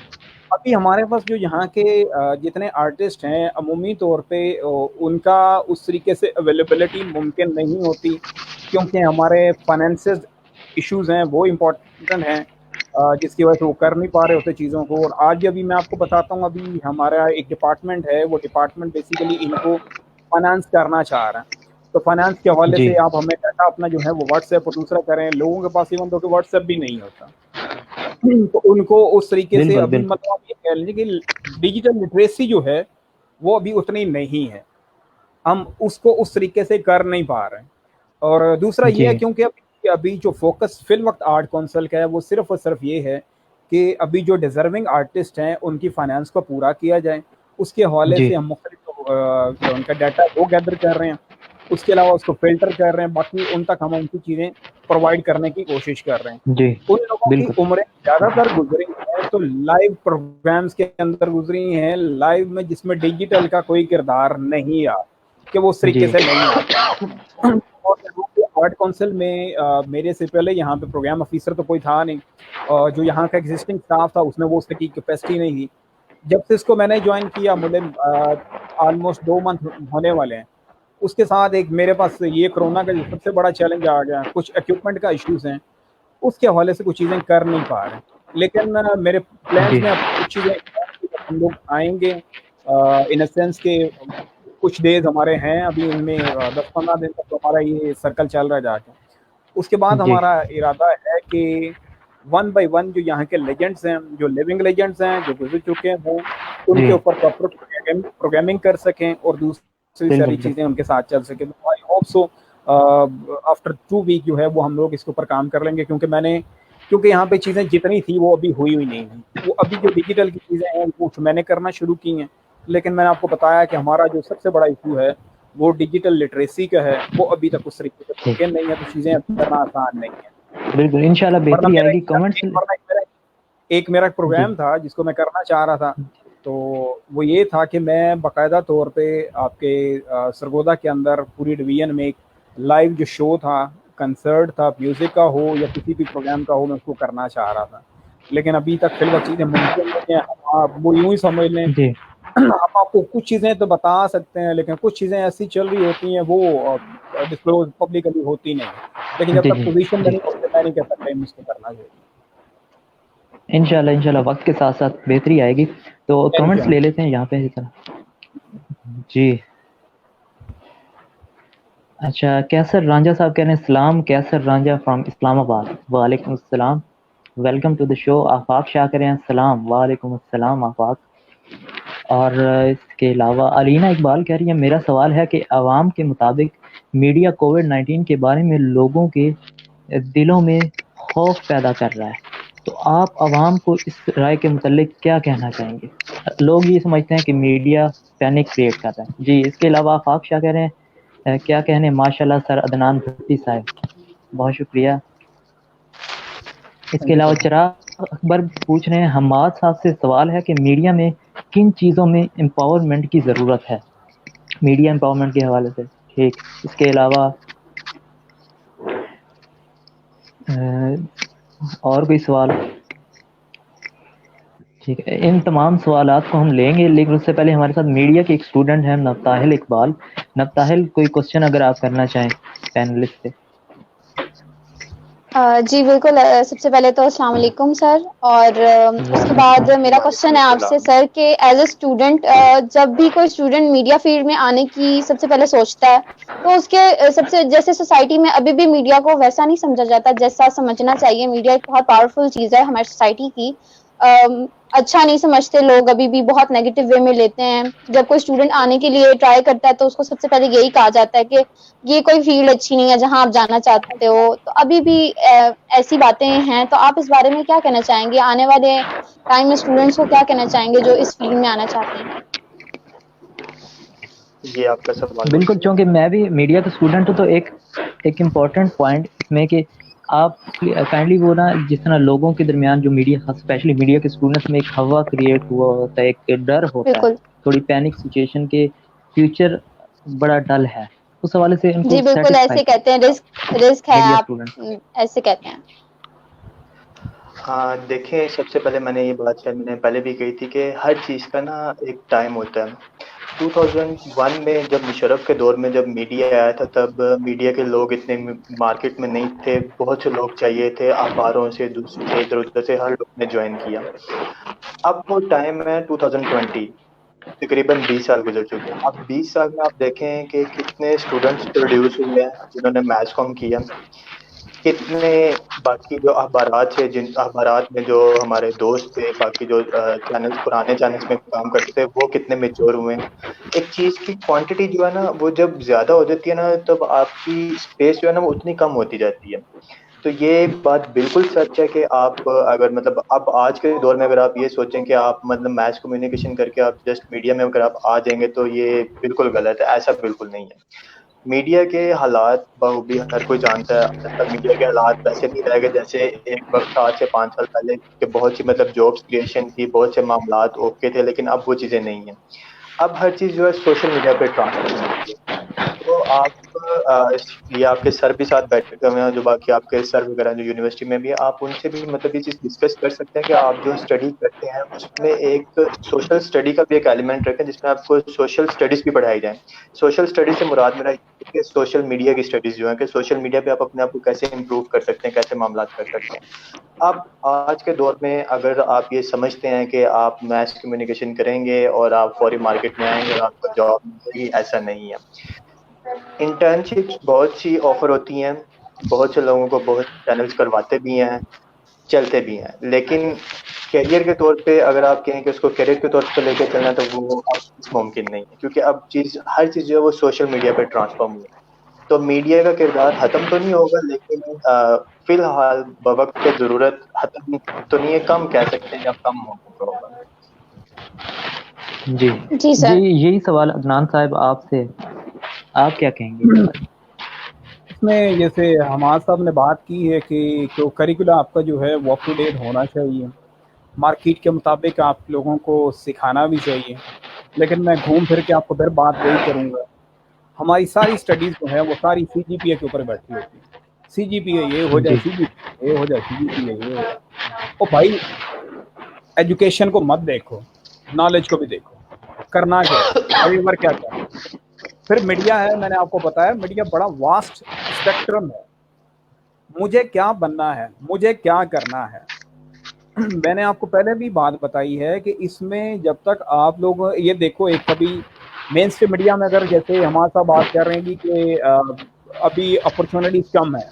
ابھی ہمارے پاس جو یہاں کے جتنے آرٹسٹ ہیں عمومی طور پہ ان کا اس طریقے سے اویلیبلٹی ممکن نہیں ہوتی، کیونکہ ہمارے فائنینسز ایشوز ہیں وہ امپورٹنٹ ہیں جس کی وجہ سے وہ کر نہیں پا رہے ہوتے چیزوں کو. اور آج بھی ابھی میں آپ کو بتاتا ہوں، ابھی ہمارا ایک ڈپارٹمنٹ ہے، وہ ڈپارٹمنٹ بیسیکلی ان کو فائنانس کرنا چاہ رہا ہے. تو فائنانس کے حوالے جی سے آپ ہمیں ڈاٹا اپنا جو ہے وہ واٹس ایپ اور دوسرا کریں، لوگوں کے پاس ایون تو کہ واٹس ایپ بھی نہیں ہوتا، تو ان کو اس طریقے سے بالکل ابھی بالکل مطلب آپ یہ کہہ لیجیے کہ ڈیجیٹل لٹریسی جو ہے وہ ابھی اتنی نہیں ہے، ہم اس کو اس طریقے سے کر نہیں پا رہے ہیں. اور دوسرا یہ جی ہے کیونکہ ابھی جو فوکس فی الوقت آرٹ کونسل کا ہے وہ صرف اور صرف یہ ہے کہ ابھی جو ڈیزرونگ آرٹسٹ ہیں ان کی فائنانس کو پورا کیا جائے. اس کے حوالے جی سے ہم مختلف ان کا ڈیٹا وہ گیدر کر رہے ہیں، اس کے علاوہ اس کو فلٹر کر رہے ہیں، باقی ان تک ہم ان کی چیزیں پرووائڈ کرنے کی کوشش کر رہے ہیں. جی ان لوگوں کی بالکل عمریں زیادہ تر گزری ہیں تو لائیو پروگرامز کے اندر گزری ہیں، لائیو میں جس میں ڈیجیٹل کا کوئی کردار نہیں آ کہ وہ اس طریقے جی سے نہیں آتا. آرٹ کونسل میں میرے سے پہلے یہاں پہ پروگرام آفیسر تو کوئی تھا نہیں، جو یہاں کا ایگزسٹنگ اسٹاف تھا اس میں وہ اس کی کیپیسٹی نہیں تھی. جب سے اس کو میں نے جوائن کیا مجھے آلموسٹ 2 منتھ ہونے والے ہیں، اس کے ساتھ ایک میرے پاس یہ کرونا کا جو سب سے بڑا چیلنج آ گیا، کچھ ایکوپمنٹ کا ایشوز ہیں، اس کے حوالے سے کچھ چیزیں کر نہیں پا رہے. لیکن میرے پلانز جی میں اب کچھ چیزیں ہم لوگ آئیں گے ان اے سینس کہ کچھ ڈیز ہمارے ہیں ابھی، ان میں 10-15 دن تک ہمارا یہ سرکل چل رہا ہے جا کے. اس کے بعد جی ہمارا ارادہ ہے کہ 1 بائی 1 جو یہاں کے لیجنڈس ہیں، جو لیونگ لیجنڈس ہیں، جو گزر چکے ہیں، وہ ان جی کے اوپر پراپر پروگرامنگ کر سکیں اور دوسری بالکل ساری چیزیں ان کے ساتھ چل سکیں. I hope so after 2 week جو ہے وہ ہم لوگ اس کے اوپر کام کر لیں گے، کیونکہ یہاں پہ چیزیں جتنی تھی وہ ابھی ہوئی نہیں ہیں. وہ ابھی جو ڈیجیٹل کی چیزیں ہیں وہ میں نے کرنا شروع کی ہیں، لیکن میں نے آپ کو بتایا کہ ہمارا جو سب سے بڑا ایشو ہے وہ ڈیجیٹل لٹریسی کا ہے، وہ ابھی تک اس طریقے سے ٹھیک ممکن نہیں ہے، تو چیزیں کرنا آسان نہیں ہے. بالکل انشاءاللہ ورنہ بہتری آئے گی. میرا کمنٹس ایک میرا جی پروگرام تھا جس کو میں کرنا چاہ رہا تھا، تو وہ یہ تھا کہ میں باقاعدہ طور پہ آپ کے سرگودا کے اندر پوری ڈویژن میں ایک لائیو جو شو تھا، کنسرٹ تھا، میوزک کا ہو یا کسی بھی پروگرام کا ہو، میں اس کو کرنا چاہ رہا تھا. لیکن ابھی تک فی الوقت چیزیں ممکن نہیں ہیں. آپ وہ یوں ہی سمجھ لیں، جی ہم آپ کو کچھ چیزیں تو بتا سکتے ہیں لیکن کچھ چیزیں ایسی چل رہی ہوتی ہیں وہ ڈسکلوز پبلکلی ہوتی نہیں. لیکن جب جی تک جی پوزیشن میں جی نہیں ہوتے میں نہیں کہہ سکتا اس کو کرنا چاہیے. انشاءاللہ وقت کے ساتھ ساتھ بہتری آئے گی. تو کمنٹس لے لیتے ہیں یہاں پہ. جی اچھا، کیسر رانجھا صاحب کہہ رہے ہیں السلام. کیسر رانجھا فرام اسلام آباد. وعلیکم السلام، ویلکم ٹو دا شو. آفاق شاہ کہہ رہے ہیں السلام. وعلیکم السلام آفاق. اور اس کے علاوہ علینا اقبال کہہ رہی ہے میرا سوال ہے کہ عوام کے مطابق میڈیا کووڈ-19 کے بارے میں لوگوں کے دلوں میں خوف پیدا کر رہا ہے، تو آپ عوام کو اس رائے کے متعلق کیا کہنا چاہیں گے؟ لوگ یہ سمجھتے ہیں کہ میڈیا پینک کریٹ کر رہا ہے. جی اس کے علاوہ آفاق شاہ کہہ رہے ہیں کیا کہنے ماشاءاللہ سر عدنان بھٹی صاحب، بہت شکریہ. اس کے علاوہ چراغ اکبر پوچھ رہے ہیں حماد صاحب سے سوال ہے کہ میڈیا میں کن چیزوں میں امپاورمنٹ کی ضرورت ہے؟ میڈیا امپاورمنٹ کے حوالے سے. ٹھیک. اس کے علاوہ اور کوئی سوال؟ ٹھیک ہے، ان تمام سوالات کو ہم لیں گے، لیکن اس سے پہلے ہمارے ساتھ میڈیا کے ایک اسٹوڈنٹ ہیں نبتاہل اقبال. نبتاہل کوئی کوشچن اگر آپ کرنا چاہیں پینلسٹ سے. جی بالکل. سب سے پہلے تو السلام علیکم سر. اور اس کے بعد میرا کوشچن ہے آپ سے سر کہ ایز اے اسٹوڈنٹ جب بھی کوئی اسٹوڈنٹ میڈیا فیلڈ میں آنے کی سب سے پہلے سوچتا ہے تو اس کے سب سے جیسے سوسائٹی میں ابھی بھی میڈیا کو ویسا نہیں سمجھا جاتا جیسا سمجھنا چاہیے. میڈیا ایک بہت پاورفل چیز ہے ہماری سوسائٹی کی. اچھا نہیں سمجھتے لوگ, ابھی بھی بہت نیگیٹو وے میں لیتے ہیں. جب کوئی اسٹوڈنٹ آنے کے لیے ٹرائی کرتا ہے تو اس کو سب سے پہلے یہی کہا جاتا ہے کہ یہ کوئی فیلڈ اچھی نہیں ہے جہاں آپ جانا چاہتے ہو. تو ابھی بھی ایسی باتیں ہیں, تو آپ اس بارے میں کیا کہنا چاہیں گے؟ آنے والے ٹائم میں اسٹوڈنٹس کو کیا کہنا چاہیں گے جو اس فیلڈ میں آنا چاہتے ہیں؟ یہ آپ کا سوال بالکل, چونکہ میں بھی میڈیا کا اسٹوڈنٹ ہوں, تو ایک امپورٹنٹ پوائنٹ اس میں کہ آپ کائنڈلی وہ نا, جس طرح لوگوں کے درمیان جو میڈیا, اسپیشلی میڈیا کے اسٹوڈنٹس میں ایک ہوا کریٹ ہوا ہوتا ہے, ایک ڈر ہوتا ہے, بالکل تھوڑی پینک سچویشن کے فیوچر بڑا ڈل ہے, اس حوالے سے ان کو جی بالکل ایسے سیٹسفائی کہتے ہیں, رسک ہے, میڈیا آپ اسٹوڈنٹ. ایسے کہتے ہیں. ہاں دیکھیں, سب سے پہلے میں نے یہ بات شاید میں نے پہلے بھی کہی تھی کہ ہر چیز کا نا ایک ٹائم ہوتا ہے. 2001 میں جب مشرف کے دور میں جب میڈیا آیا تھا, تب میڈیا کے لوگ اتنے مارکیٹ میں نہیں تھے, بہت سے لوگ چاہیے تھے, اخباروں سے دوسرے ادھر ادھر سے ہر لوگ نے جوائن کیا. اب وہ ٹائم ہے 2020, تقریباً 20 سال گزر چکے ہیں. اب 20 سال میں آپ دیکھیں کہ کتنے اسٹوڈنٹس پروڈیوس ہوئے ہیں جنہوں نے میس کام کیا, کتنے باقی جو اخبارات ہے, جن اخبارات میں جو ہمارے دوست تھے, باقی جو چینلز پرانے چینلز میں کام کرتے تھے, وہ کتنے میچور ہوئے ہیں. ایک چیز کی کوانٹٹی جو ہے نا, وہ جب زیادہ ہو جاتی ہے نا, تب آپ کی اسپیس جو ہے نا وہ اتنی کم ہوتی جاتی ہے. تو یہ بات بالکل سچ ہے کہ آپ اگر مطلب اب آج کے دور میں اگر آپ یہ سوچیں کہ آپ مطلب میس کمیونیکیشن کر کے آپ جسٹ میڈیا میں اگر آپ آ جائیں گے, تو یہ بالکل غلط ہے. ایسا بالکل نہیں ہے. میڈیا کے حالات بخوبی ہر کوئی جانتا ہے. آج کل میڈیا کے حالات ویسے نہیں رہ گئے جیسے ایک وقت تھا آج سے 5 سال پہلے, کہ بہت سی مطلب جابس کریشن تھی, بہت سے معاملات اوکے تھے, لیکن اب وہ چیزیں نہیں ہیں. اب ہر چیز جو ہے سوشل میڈیا پہ ٹرانسفر ہوتی ہے. تو آپ یہ آپ کے سر بھی ساتھ بیٹھے ہوئے ہیں, جو باقی آپ کے سر وغیرہ جو یونیورسٹی میں بھی ہیں, آپ ان سے بھی مطلب یہ چیز ڈسکس کر سکتے ہیں کہ آپ جو اسٹڈی کرتے ہیں اس میں ایک سوشل اسٹڈی کا بھی ایک ایلیمنٹ رکھیں, جس میں آپ کو سوشل اسٹڈیز بھی پڑھائی جائیں. سوشل اسٹڈیز سے مراد میرا کہ سوشل میڈیا کی اسٹڈیز جو ہیں, کہ سوشل میڈیا پہ آپ اپنے آپ کو کیسے امپروو کر سکتے ہیں, کیسے معاملات کر سکتے ہیں. اب آج کے دور میں اگر آپ یہ سمجھتے ہیں کہ آپ میس کمیونیکیشن کریں گے اور آپ فوری مارکیٹ میں آئیں گے اور آپ کو جاب ملے گی, ایسا نہیں ہے. انٹرنشپس بہت سی آفر ہوتی ہیں, بہت سے لوگوں کو بہت چینلز کرواتے بھی ہیں, چلتے بھی ہیں, لیکن کیریئر کے طور پہ اگر آپ کہیں کہ اس کو کیریئر کے طور پہ لے کے چلنا, تو وہ اب ممکن نہیں ہے, کیونکہ اب ہر چیز جو ہے وہ سوشل میڈیا پہ ٹرانسفارم ہوئی ہے. تو میڈیا کا کردار ختم تو نہیں ہوگا, لیکن فی الحال بوقت کے ضرورت ختم تو نہیں ہے, کم کہہ سکتے ہیں یا کم ہوگا. جی جی سر. یہی سوال عدنان صاحب آپ سے, آپ کیا کہیں گے اس بارے؟ اس میں جیسے حماد صاحب نے بات کی ہے کہ جو کریکولا آپ کا جو ہے وہ اپ ٹو ڈیٹ ہونا چاہیے, مارکیٹ کے مطابق آپ لوگوں کو سکھانا بھی چاہیے. لیکن میں گھوم پھر کے آپ کو پھر بات وہی کروں گا, ہماری ساری اسٹڈیز جو ہے وہ ساری سی جی پی اے کے اوپر بیٹھی ہوتی ہے. سی جی پی اے یہ ہو جائے, جی سی جی پی اے ہو جائے, سی جی پی اے یہ ہو جائے. او بھائی, ایجوکیشن کو مت دیکھو, نالج کو بھی دیکھو. کرنا کیا ہے, ایور کیا کرنا ہے. پھر میڈیا ہے, میں نے آپ کو بتایا میڈیا بڑا واسٹ اسپیکٹرم ہے. مجھے کیا بننا ہے, مجھے کیا کرنا ہے. میں نے آپ کو پہلے بھی بات بتائی ہے کہ اس میں جب تک آپ لوگ یہ دیکھو, ایک کبھی مین اسٹریم میڈیا میں اگر جیسے ہمارے صاحب بات کر رہے ہیں کہ ابھی اپرچونٹیز کم ہے,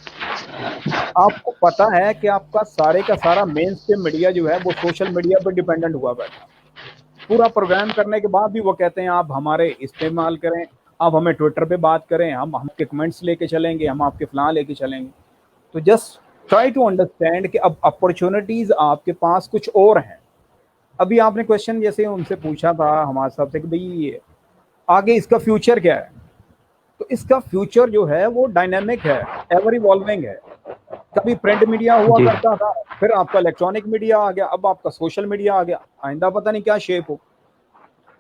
آپ کو پتا ہے کہ آپ کا سارا مین اسٹریم میڈیا جو ہے وہ سوشل میڈیا پہ ڈیپینڈنٹ ہوا بیٹھا. پورا پروگرام کرنے کے بعد بھی وہ کہتے ہیں آپ ہمارے استعمال کریں, آپ ہمیں ٹویٹر پہ بات کریں, ہم کے کمنٹس لے کے چلیں گے, ہم آپ کے فلاں لے کے چلیں گے. تو جسٹ ٹرائی ٹو انڈرسٹینڈ کہ اب اپرچونیٹیز آپ کے پاس کچھ اور ہیں. ابھی آپ نے کویشچن جیسے ان سے پوچھا تھا ہمارے صاحب سے کہ بھئی آگے اس کا فیوچر کیا ہے, تو اس کا فیوچر جو ہے وہ ڈائنامک ہے, ایور ایوالونگ ہے. کبھی پرنٹ میڈیا ہوا جی کرتا تھا, پھر آپ کا الیکٹرانک میڈیا آ گیا, اب آپ کا سوشل میڈیا آ گیا, آئندہ پتہ نہیں کیا شیپ ہو.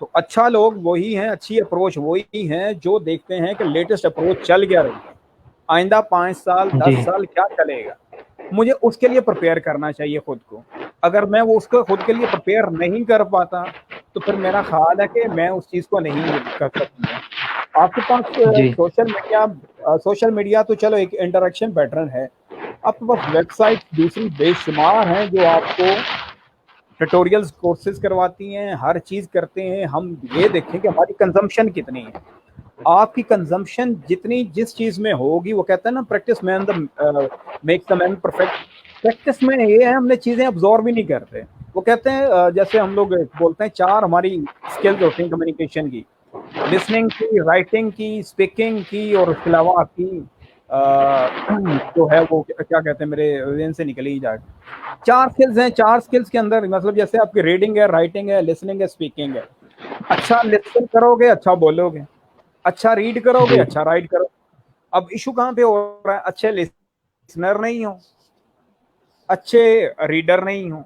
تو اچھا لوگ وہی ہیں, اچھی اپروچ وہی ہیں جو دیکھتے ہیں کہ لیٹسٹ اپروچ چل گیا رہی ہے, آئندہ 5 سال 10 سال کیا چلے گا. مجھے اس کے لیے پریپیئر کرنا چاہیے خود کو. اگر میں وہ اس کو خود کے لیے پریپیئر نہیں کر پاتا, تو پھر میرا خیال ہے کہ میں اس چیز کو نہیں کر سکوں گا. آپ کے پاس جی سوشل میڈیا تو چلو ایک انٹریکشن پیٹرن ہے, آپ کے پاس ویب سائٹ دوسری بے شمار ہیں جو آپ کو ٹیوٹوریلز کورسز کرواتی ہیں, ہر چیز کرتے ہیں. ہم یہ دیکھیں کہ ہماری کنزمپشن کتنی ہے. آپ کی کنزمپشن جتنی جس چیز میں ہوگی, وہ کہتا ہے نا practice makes the man perfect. Practice میں یہ ہے ہم نے چیزیں ابزارو بھی نہیں کرتے, وہ کہتے ہیں جیسے ہم لوگ بولتے ہیں 4 ہماری اسکلز ہوتی ہیں کمیونیکیشن کی، لسننگ کی، رائٹنگ کی، اسپیکنگ کی، اور اس کے علاوہ آپ کی جو ہے وہ کیا کہتے ہیں، میرے ذہن سے نکل ہی جائے. 4 اسکلز ہیں. 4 اسکلز کے اندر مطلب جیسے آپ کی ریڈنگ ہے، رائٹنگ ہے، لسننگ ہے، اسپیکنگ ہے. اچھا لسن کرو گے اچھا بولو گے، اچھا ریڈ کرو گے جی اچھا رائٹ کرو. اب ایشو کہاں پہ ہو رہا ہے؟ اچھے لسنر نہیں ہو، اچھے ریڈر نہیں ہو.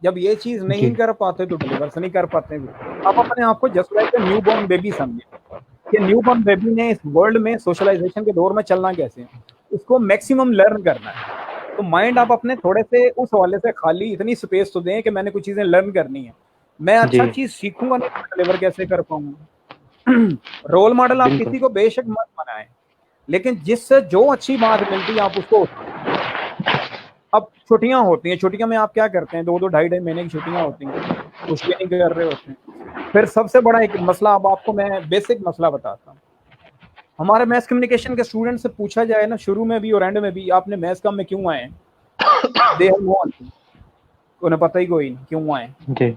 جب یہ چیز جی نہیں کر پاتے تو ڈلیورس نہیں کر پاتے. آپ اپنے آپ کو just like a new born baby سمجھیں کہ نیو بورن بیبی نے اس ورلڈ میں سوشلائزیشن کے دور میں چلنا کیسے ہے، اس کو میکسیمم لرن کرنا ہے. تو مائنڈ آپ اپنے تھوڑے سے اس حوالے سے خالی اتنی سپیس تو دیں کہ میں نے کچھ چیزیں لرن کرنی ہے. میں اچھا جی چیز سیکھوں گا نہیں ڈلیور کیسے کر پاؤں گا. رول ماڈل آپ بالکل کسی کو بے شک مت بنائیں، لیکن جس سے جو اچھی بات ملتی ہے آپ اس کو. اب چھٹیاں ہوتی ہیں، چھٹیاں میں آپ کیا کرتے ہیں؟ 2 ڈھائی مہینے کی چھٹیاں ہوتی ہیں، کچھ بھی نہیں کر رہے ہوتے ہیں. پھر سب سے بڑا ایک مسئلہ، اب آپ کو میں بیسک مسئلہ بتاتا ہوں. ہمارے میس کمیونیکیشن کے اسٹوڈنٹ سے پوچھا جائے نا، شروع میں بھی اور اینڈ میں بھی، آپ نے میس کم میں کیوں آئے ہیں؟ They have no answer. انہیں پتہ ہی کوئی نہیں کیوں آئے. جی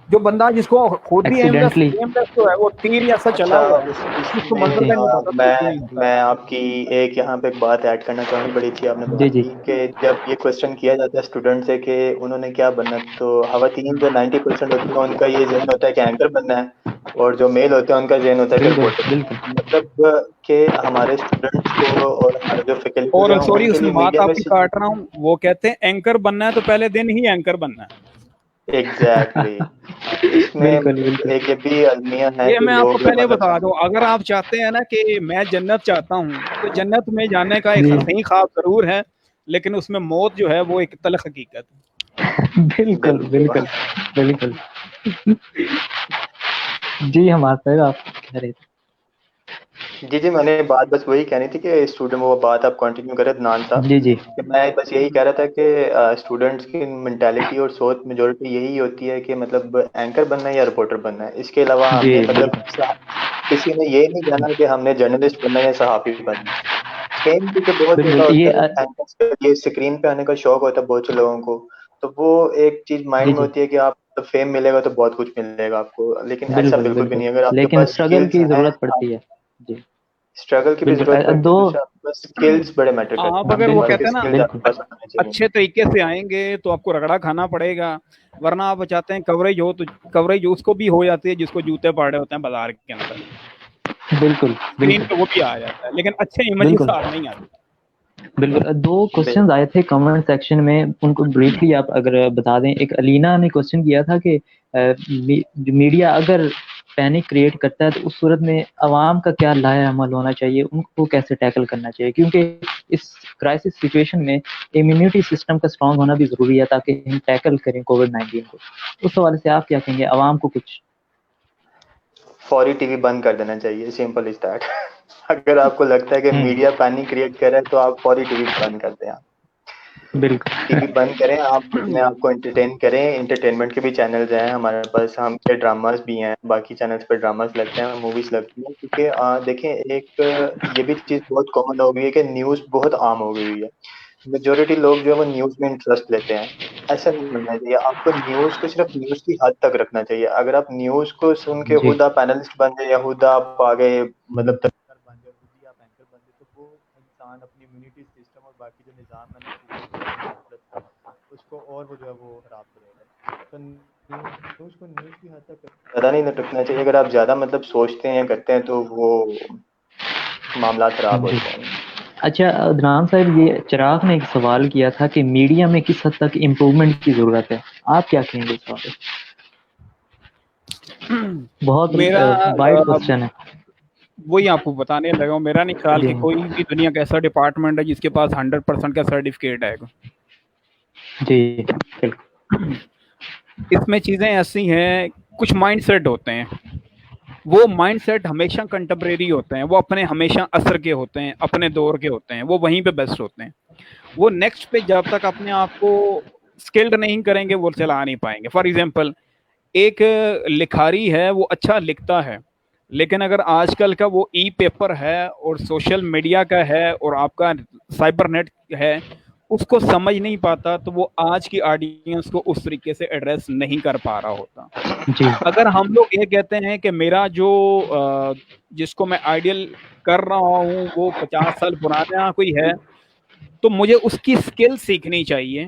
جو بندہ جس کو خود بھی ایکسیڈنٹلی جو ہے وہ تیر ایسا چلا اچھا ہوا ہے، اس اس کو منظر جی کا نہیں پتا میں کیوں ہوتا ہے. میں آپ کی ایک یہاں پہ بات ایڈ کرنا چاہوں گی. بڑی اچھی آپ نے جی بات جی کی کہ جب یہ کوشچن کیا جاتا ہے اسٹوڈنٹ سے کہ انہوں نے کیا بننا، تو خواتین جو 90% ہوتی ہیں ان کا یہ ذہن ہوتا ہے کہ اینکر بننا ہے، اور جو میل ہوتے ہیں ان کا ذہن ہوتا ہے کہ بالکل رپورٹر. بالکل مطلب کہ ہمارے اسٹوڈنٹس کو اور ہمارے جو فیکلٹیز اور ہیں سوری ان کے اس میں لیے بات میڈیا آپ میں کی کاٹ رہا ہوں، وہ کہتے ہیں اینکر بننا ہے تو پہلے دن ہی اینکر بننا ہے. ایگزیکٹلی اس میں بالکل مطلب بالکل ایک یہ بھی المیہ ہے یہ کہ میں آپ کو لوگ پہلے مطلب بتا دوں، اگر آپ چاہتے ہیں نا کہ میں جنت چاہتا ہوں تو جنت میں جانے کا ایک جی حسین خواب ضرور ہے، لیکن اس میں موت جو ہے وہ ایک تلخ حقیقت ہے. بالکل بالکل. بالکل بالکل. جی ہمارا صاحب آپ کہہ رہے تھے. جی میں نے بات بس وہی کہنی تھی کہ اسٹوڈنٹ، وہ بات آپ کنٹینیو کریں عدنان صاحب، جی جی کہ میں بس یہی کہہ رہا تھا کہ اسٹوڈنٹس کی مینٹیلٹی اور سوچ میجورٹی یہی ہوتی ہے کہ مطلب اینکر بننا ہے یا رپورٹر بننا ہے. اس کے علاوہ ہم جی نے مطلب بالکل کسی نے یہ نہیں کہنا کہ ہم نے جرنلسٹ بننا ہے یا صحافی بننا ہے. فیم کیونکہ بہت جگہ بالکل ہوتا یہ ہے، اینکرز کے لیے اسکرین پہ آنے کا شوق ہوتا ہے بہت سے لوگوں کو، تو وہ ایک چیز جی مائنڈ میں جی ہوتی ہے کہ آپ فیم ملے گا تو بہت کچھ ملے گا آپ کو، لیکن ایسا بالکل بالکل بھی بالکل، نہیں ہے. اگر آپ کے لیکن پاس اسٹرگل اسکلز کی ہیں، ضرورت پڑتی ہے. جی اسٹرگل کی بھی ضرورت بالکل پڑتی ہے. دو دوسرا آپ کے پاس اسکلز بڑے میٹر کرتے آپ ہیں، آپ اگر کے وہ پاس بالکل کے کہتے ہیں نا اسکلز آپ بالکل کے پاس ہونے چاہیے. اچھے طریقے سے آئیں گے تو آپ کو رگڑا کھانا پڑے گا، ورنہ آپ چاہتے ہیں کوریج ہو تو کوریج اس کو بھی ہو جاتی ہے جس کو جوتے پاڑے ہوتے ہیں بازار کے اندر، بالکل اسکرین بالکل پہ وہ بھی آ جاتا ہے، لیکن اچھے امیج کے بالکل ساتھ نہیں آتا. بالکل. دو بال- کوشچنز آئے تھے کمنٹ سیکشن میں، ان کو بریفلی آپ اگر بتا دیں. ایک علینا نے کوشچن کیا تھا کہ میڈیا اگر پینک کریٹ کرتا ہے تو اس صورت میں عوام کا کیا لائحہ عمل ہونا چاہیے، ان کو کیسے ٹیکل کرنا چاہیے، کیونکہ اس کرائسس سچویشن میں امیونٹی سسٹم کا اسٹرانگ ہونا بھی ضروری ہے تاکہ ہم ٹیکل کریں کووڈ-19 کو. اس حوالے سے آپ کیا کہیں گے عوام کو کچھ؟ فوری ٹی وی بند کر دینا چاہیے، سمپل از دیٹ. اگر آپ کو لگتا ہے کہ میڈیا پینک کریٹ کر رہا ہے تو آپ فوری ٹی وی بند کر دیں. ٹی بالکل وی بند کریں، آپ اپنے آپ کو انٹرٹین کریں. انٹرٹینمنٹ کے بھی چینلز ہیں ہمارے پاس، ہم کے ڈراماز بھی ہیں، باقی چینلز پہ ڈراماز لگتے ہیں، موویز لگتی ہیں. کیونکہ دیکھیں ایک یہ بھی چیز بہت کامن ہو گئی ہے کہ نیوز بہت عام ہو گئی ہے. میجورٹی لوگ جو ہے وہ نیوز میں انٹرسٹ لیتے ہیں. ایسا نہیں ہونا چاہیے. آپ کو نیوز کو صرف نیوز کی حد تک رکھنا چاہیے. اگر آپ نیوز کو سن کے جی خود آپ پینلسٹ بن جائے یا خود آپ آگے مطلب تقریر بن جائے، خود ہی آپ اینکر بن جائے، تو وہ انسان اپنی امیونٹی سسٹم اور باقی جو نظام ہے نا اس کو اور وہ جو ہے وہ خراب کرے گا. تو نیوز کو نیوز کی حد تک زیادہ نہیں رکھنا چاہیے. اگر آپ زیادہ مطلب سوچتے ہیں کرتے ہیں تو وہ معاملات خراب جی. ہوتے ہیں. اچھا عدنان صاحب، یہ چراغ نے ایک سوال کیا تھا کہ میڈیا میں کس حد تک امپروومنٹ کی ضرورت ہے، آپ کیا کہیں گے اس بارے میں؟ بہت میرا وائڈ کوشچن ہے. وہی آپ کو بتانے لگا ہوں، میرا نہیں خیال جی کہ کوئی بھی دنیا کا ایسا ڈپارٹمنٹ ہے جس کے پاس 100% کا سرٹیفکیٹ ہے. جی بالکل اس میں چیزیں ایسی ہیں، کچھ مائنڈ سیٹ ہوتے ہیں، وہ مائنڈ سیٹ ہمیشہ کنٹمپریری ہوتے ہیں، وہ اپنے ہمیشہ عصر کے ہوتے ہیں، اپنے دور کے ہوتے ہیں، وہ وہیں پہ بیسٹ ہوتے ہیں. وہ نیکسٹ پہ جب تک اپنے آپ کو اسکلڈ نہیں کریں گے وہ چلا نہیں پائیں گے. فار ایگزامپل ایک لکھاری ہے، وہ اچھا لکھتا ہے، لیکن اگر آج کل کا وہ ای پیپر ہے اور سوشل میڈیا کا ہے اور آپ کا سائبر نیٹ ہے، اس کو سمجھ نہیں پاتا تو وہ آج کی آڈینس کو اس طریقے سے ایڈریس نہیں کر پا رہا ہوتا. جی اگر ہم لوگ یہ کہتے ہیں کہ میرا جو جس کو میں آئیڈیل کر رہا ہوں وہ 50 سال پرانا کوئی ہے تو مجھے اس کی اسکل سیکھنی چاہیے.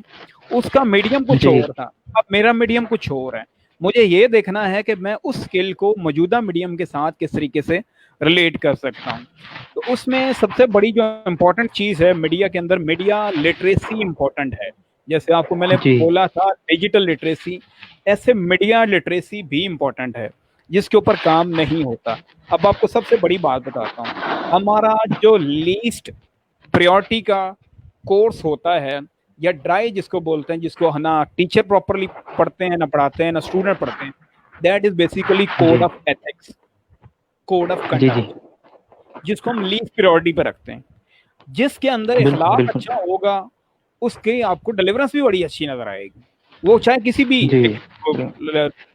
اس کا میڈیم کچھ جی اور تھا, اب میرا میڈیم کچھ اور ہے. مجھے یہ دیکھنا ہے کہ میں اس اسکل کو موجودہ میڈیم کے ساتھ کس طریقے سے ریلیٹ کر سکتا ہوں. تو اس میں سب سے بڑی جو امپورٹنٹ چیز ہے میڈیا کے اندر, میڈیا لٹریسی امپورٹنٹ ہے. جیسے آپ کو میں نے جی بولا تھا ڈیجیٹل لٹریسی, ایسے میڈیا لٹریسی بھی امپورٹنٹ ہے جس کے اوپر کام نہیں ہوتا. اب آپ کو سب سے بڑی بات بتاتا ہوں, ہمارا جو لیسٹ پریورٹی کا کورس ہوتا ہے یا ڈرائی جس کو بولتے ہیں, جس کو نہ ٹیچر پراپرلی پڑھتے ہیں, نہ پڑھاتے ہیں, نہ اسٹوڈنٹ پڑھتے ہیں, that is basically code of ethics, code of جی جی کنڈکٹ, جس کو ہم لیسٹ پریورٹی پہ رکھتے ہیں. جس کے اندر بالکل اخلاق بالکل اچھا ہوگا اس کے آپ کو ڈیلیورنس بھی بڑی اچھی نظر آئے گی, وہ چاہے کسی بھی جی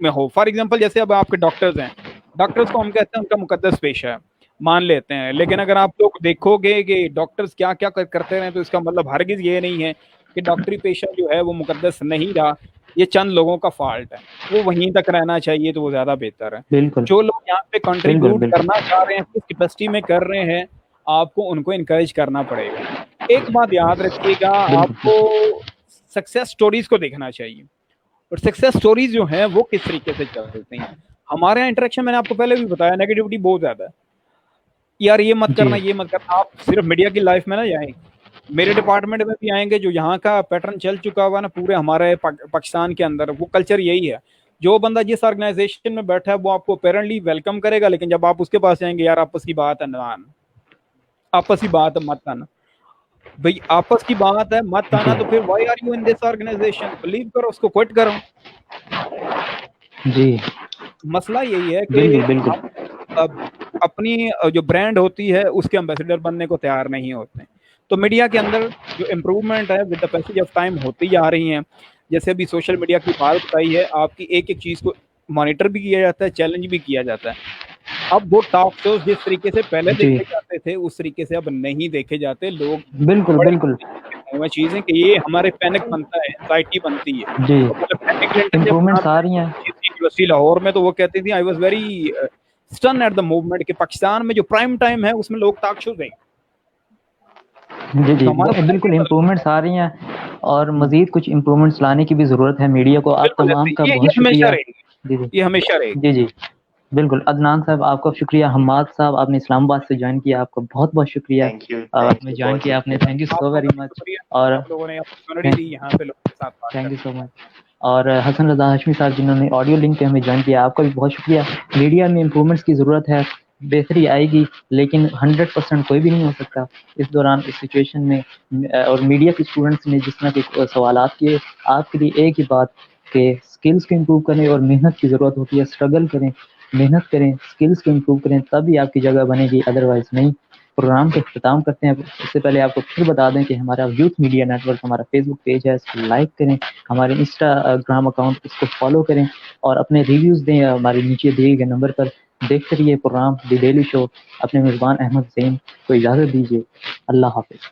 میں ہو. فار ایگزامپل جیسے اب آپ کے ڈاکٹرز ہیں, ڈاکٹرز کو ہم کہتے ہیں ان کا مقدس پیشہ ہے, مان لیتے ہیں, لیکن اگر آپ لوگ دیکھو گے کہ ڈاکٹرز کیا کیا کرتے رہے تو اس کا مطلب ہرگز یہ نہیں ہے کہ ڈاکٹری پیشہ جو ہے وہ مقدس نہیں رہا. یہ چند لوگوں کا فالٹ ہے, وہ وہیں تک رہنا چاہیے تو وہ زیادہ بہتر ہے. بالکل جو لوگ یہاں پہ بالکل کنٹریبیوٹ بالکل کرنا چاہ رہے ہیں, کس کیپیسٹی میں کر رہے ہیں, آپ کو ان کو انکریج کرنا پڑے گا. ایک بات یاد رکھیے گا, آپ بالکل کو سکسیس سٹوریز کو دیکھنا چاہیے, اور سکسیس سٹوریز جو ہیں وہ کس طریقے سے چلتی ہیں. ہمارے یہاں انٹریکشن میں نے آپ کو پہلے بھی بتایا, نیگیٹیوٹی بہت زیادہ ہے. یار یہ مت جی کرنا, یہ مت کرنا. آپ صرف میڈیا کی لائف میں نہ جائیں, میرے ڈپارٹمنٹ میں بھی آئیں گے, جو یہاں کا پیٹرن چل چکا ہوا نا پورے ہمارے پاکستان کے اندر, وہ کلچر یہی ہے. جو بندہ جس آرگنائزیشن میں بیٹھا ہے وہ آپ کو پیرنٹلی ویلکم کرے گا, لیکن جب آپ اس کے پاس جائیں گے, یار آپس کی بات ہے نان, آپس کی بات مت آنا. بھئی آپس کی بات ہے مت آنا, تو پھر why are you in this organisation, believe کرو اس کو, کوئٹ کرو. جی مسئلہ یہی ہے کہ بالکل بالکل اب اپنی جو برانڈ ہوتی ہے اس کے امبیسڈر بننے کو تیار نہیں ہوتے. تو میڈیا کے اندر جو امپروومنٹ ہے with the passage of time ہوتی جا رہی ہیں. جیسے ابھی سوشل میڈیا کی بات بتائی ہے, آپ کی ایک ایک چیز کو مانیٹر بھی کیا جاتا ہے, چیلنج بھی کیا جاتا ہے. اب وہ ٹاک شوز جس طریقے سے پہلے جی دیکھے جاتے تھے اس طریقے سے اب نہیں دیکھے جاتے. لوگ بالکل بڑے بالکل چیزیں کہ یہ ہمارے پینک بنتا ہے, انزائٹی بنتی ہے. جی اور مطلب ہیلری کلنٹن جب امپرومنٹس آ رہی ہیں. یونیورسٹی لاہور میں, تو وہ کہتی تھی I was very stunned at the moment کہ پاکستان میں جو پرائم ٹائم ہے اس میں لوگ ٹاک شو دیں. جی جی ہمارا بالکل امپرومنٹس آ رہی ہیں, اور مزید کچھ امپرومنٹس لانے کی بھی ضرورت ہے میڈیا کو. آپ بالکل تمام کا یہ بہت ہمیشہ شکریہ. رہے گی, جی جی یہ ہمیشہ رہے گی. جی جی بالکل. عدنان صاحب آپ کا شکریہ. حماد صاحب آپ نے اسلام آباد سے جوائن کیا, آپ کا بہت بہت شکریہ. تھینک یو آپ نے جوائن بہت کیا آپ نے, شکریہ. تھینک یو آپ سو لوگوں ویری کا مچ. شکریہ, اور آپ لوگوں نے اپرچونٹی دی یہاں پہ لوگوں کے ساتھ بات تھینک یو کرنے سو مچ. اور حسن رضا ہاشمی صاحب جنہوں نے آڈیو لنک پہ ہمیں جوائن کیا, آپ کا بھی بہت شکریہ. میڈیا میں امپرومنٹس کی ضرورت ہے, بہتری آئے گی, لیکن 100% کوئی بھی نہیں ہو سکتا اس دوران, اس سچویشن میں. اور میڈیا کے اسٹوڈنٹس نے جس طرح کے سوالات کیے, آپ کے لیے ایک ہی بات کہ اسکلس کو امپروو کریں, اور محنت کی ضرورت ہوتی ہے. اسٹرگل کریں, محنت کریں, اسکلس کو امپروو کریں, تبھی آپ کی جگہ بنے گی, ادروائز نہیں. پروگرام کا اختتام کرتے ہیں. اس سے پہلے آپ کو پھر بتا دیں کہ ہمارا یوتھ میڈیا نیٹ ورک, ہمارا فیس بک پیج ہے, اس کو لائک کریں. ہمارے انسٹاگرام اکاؤنٹ اس کو فالو کریں, اور اپنے ریویوز دیں ہمارے نیچے دیے گئے نمبر پر. دیکھتے رہیے پروگرام دی ڈیلی شو. اپنے میزبان احمد زین کو اجازت دیجیے. اللہ حافظ.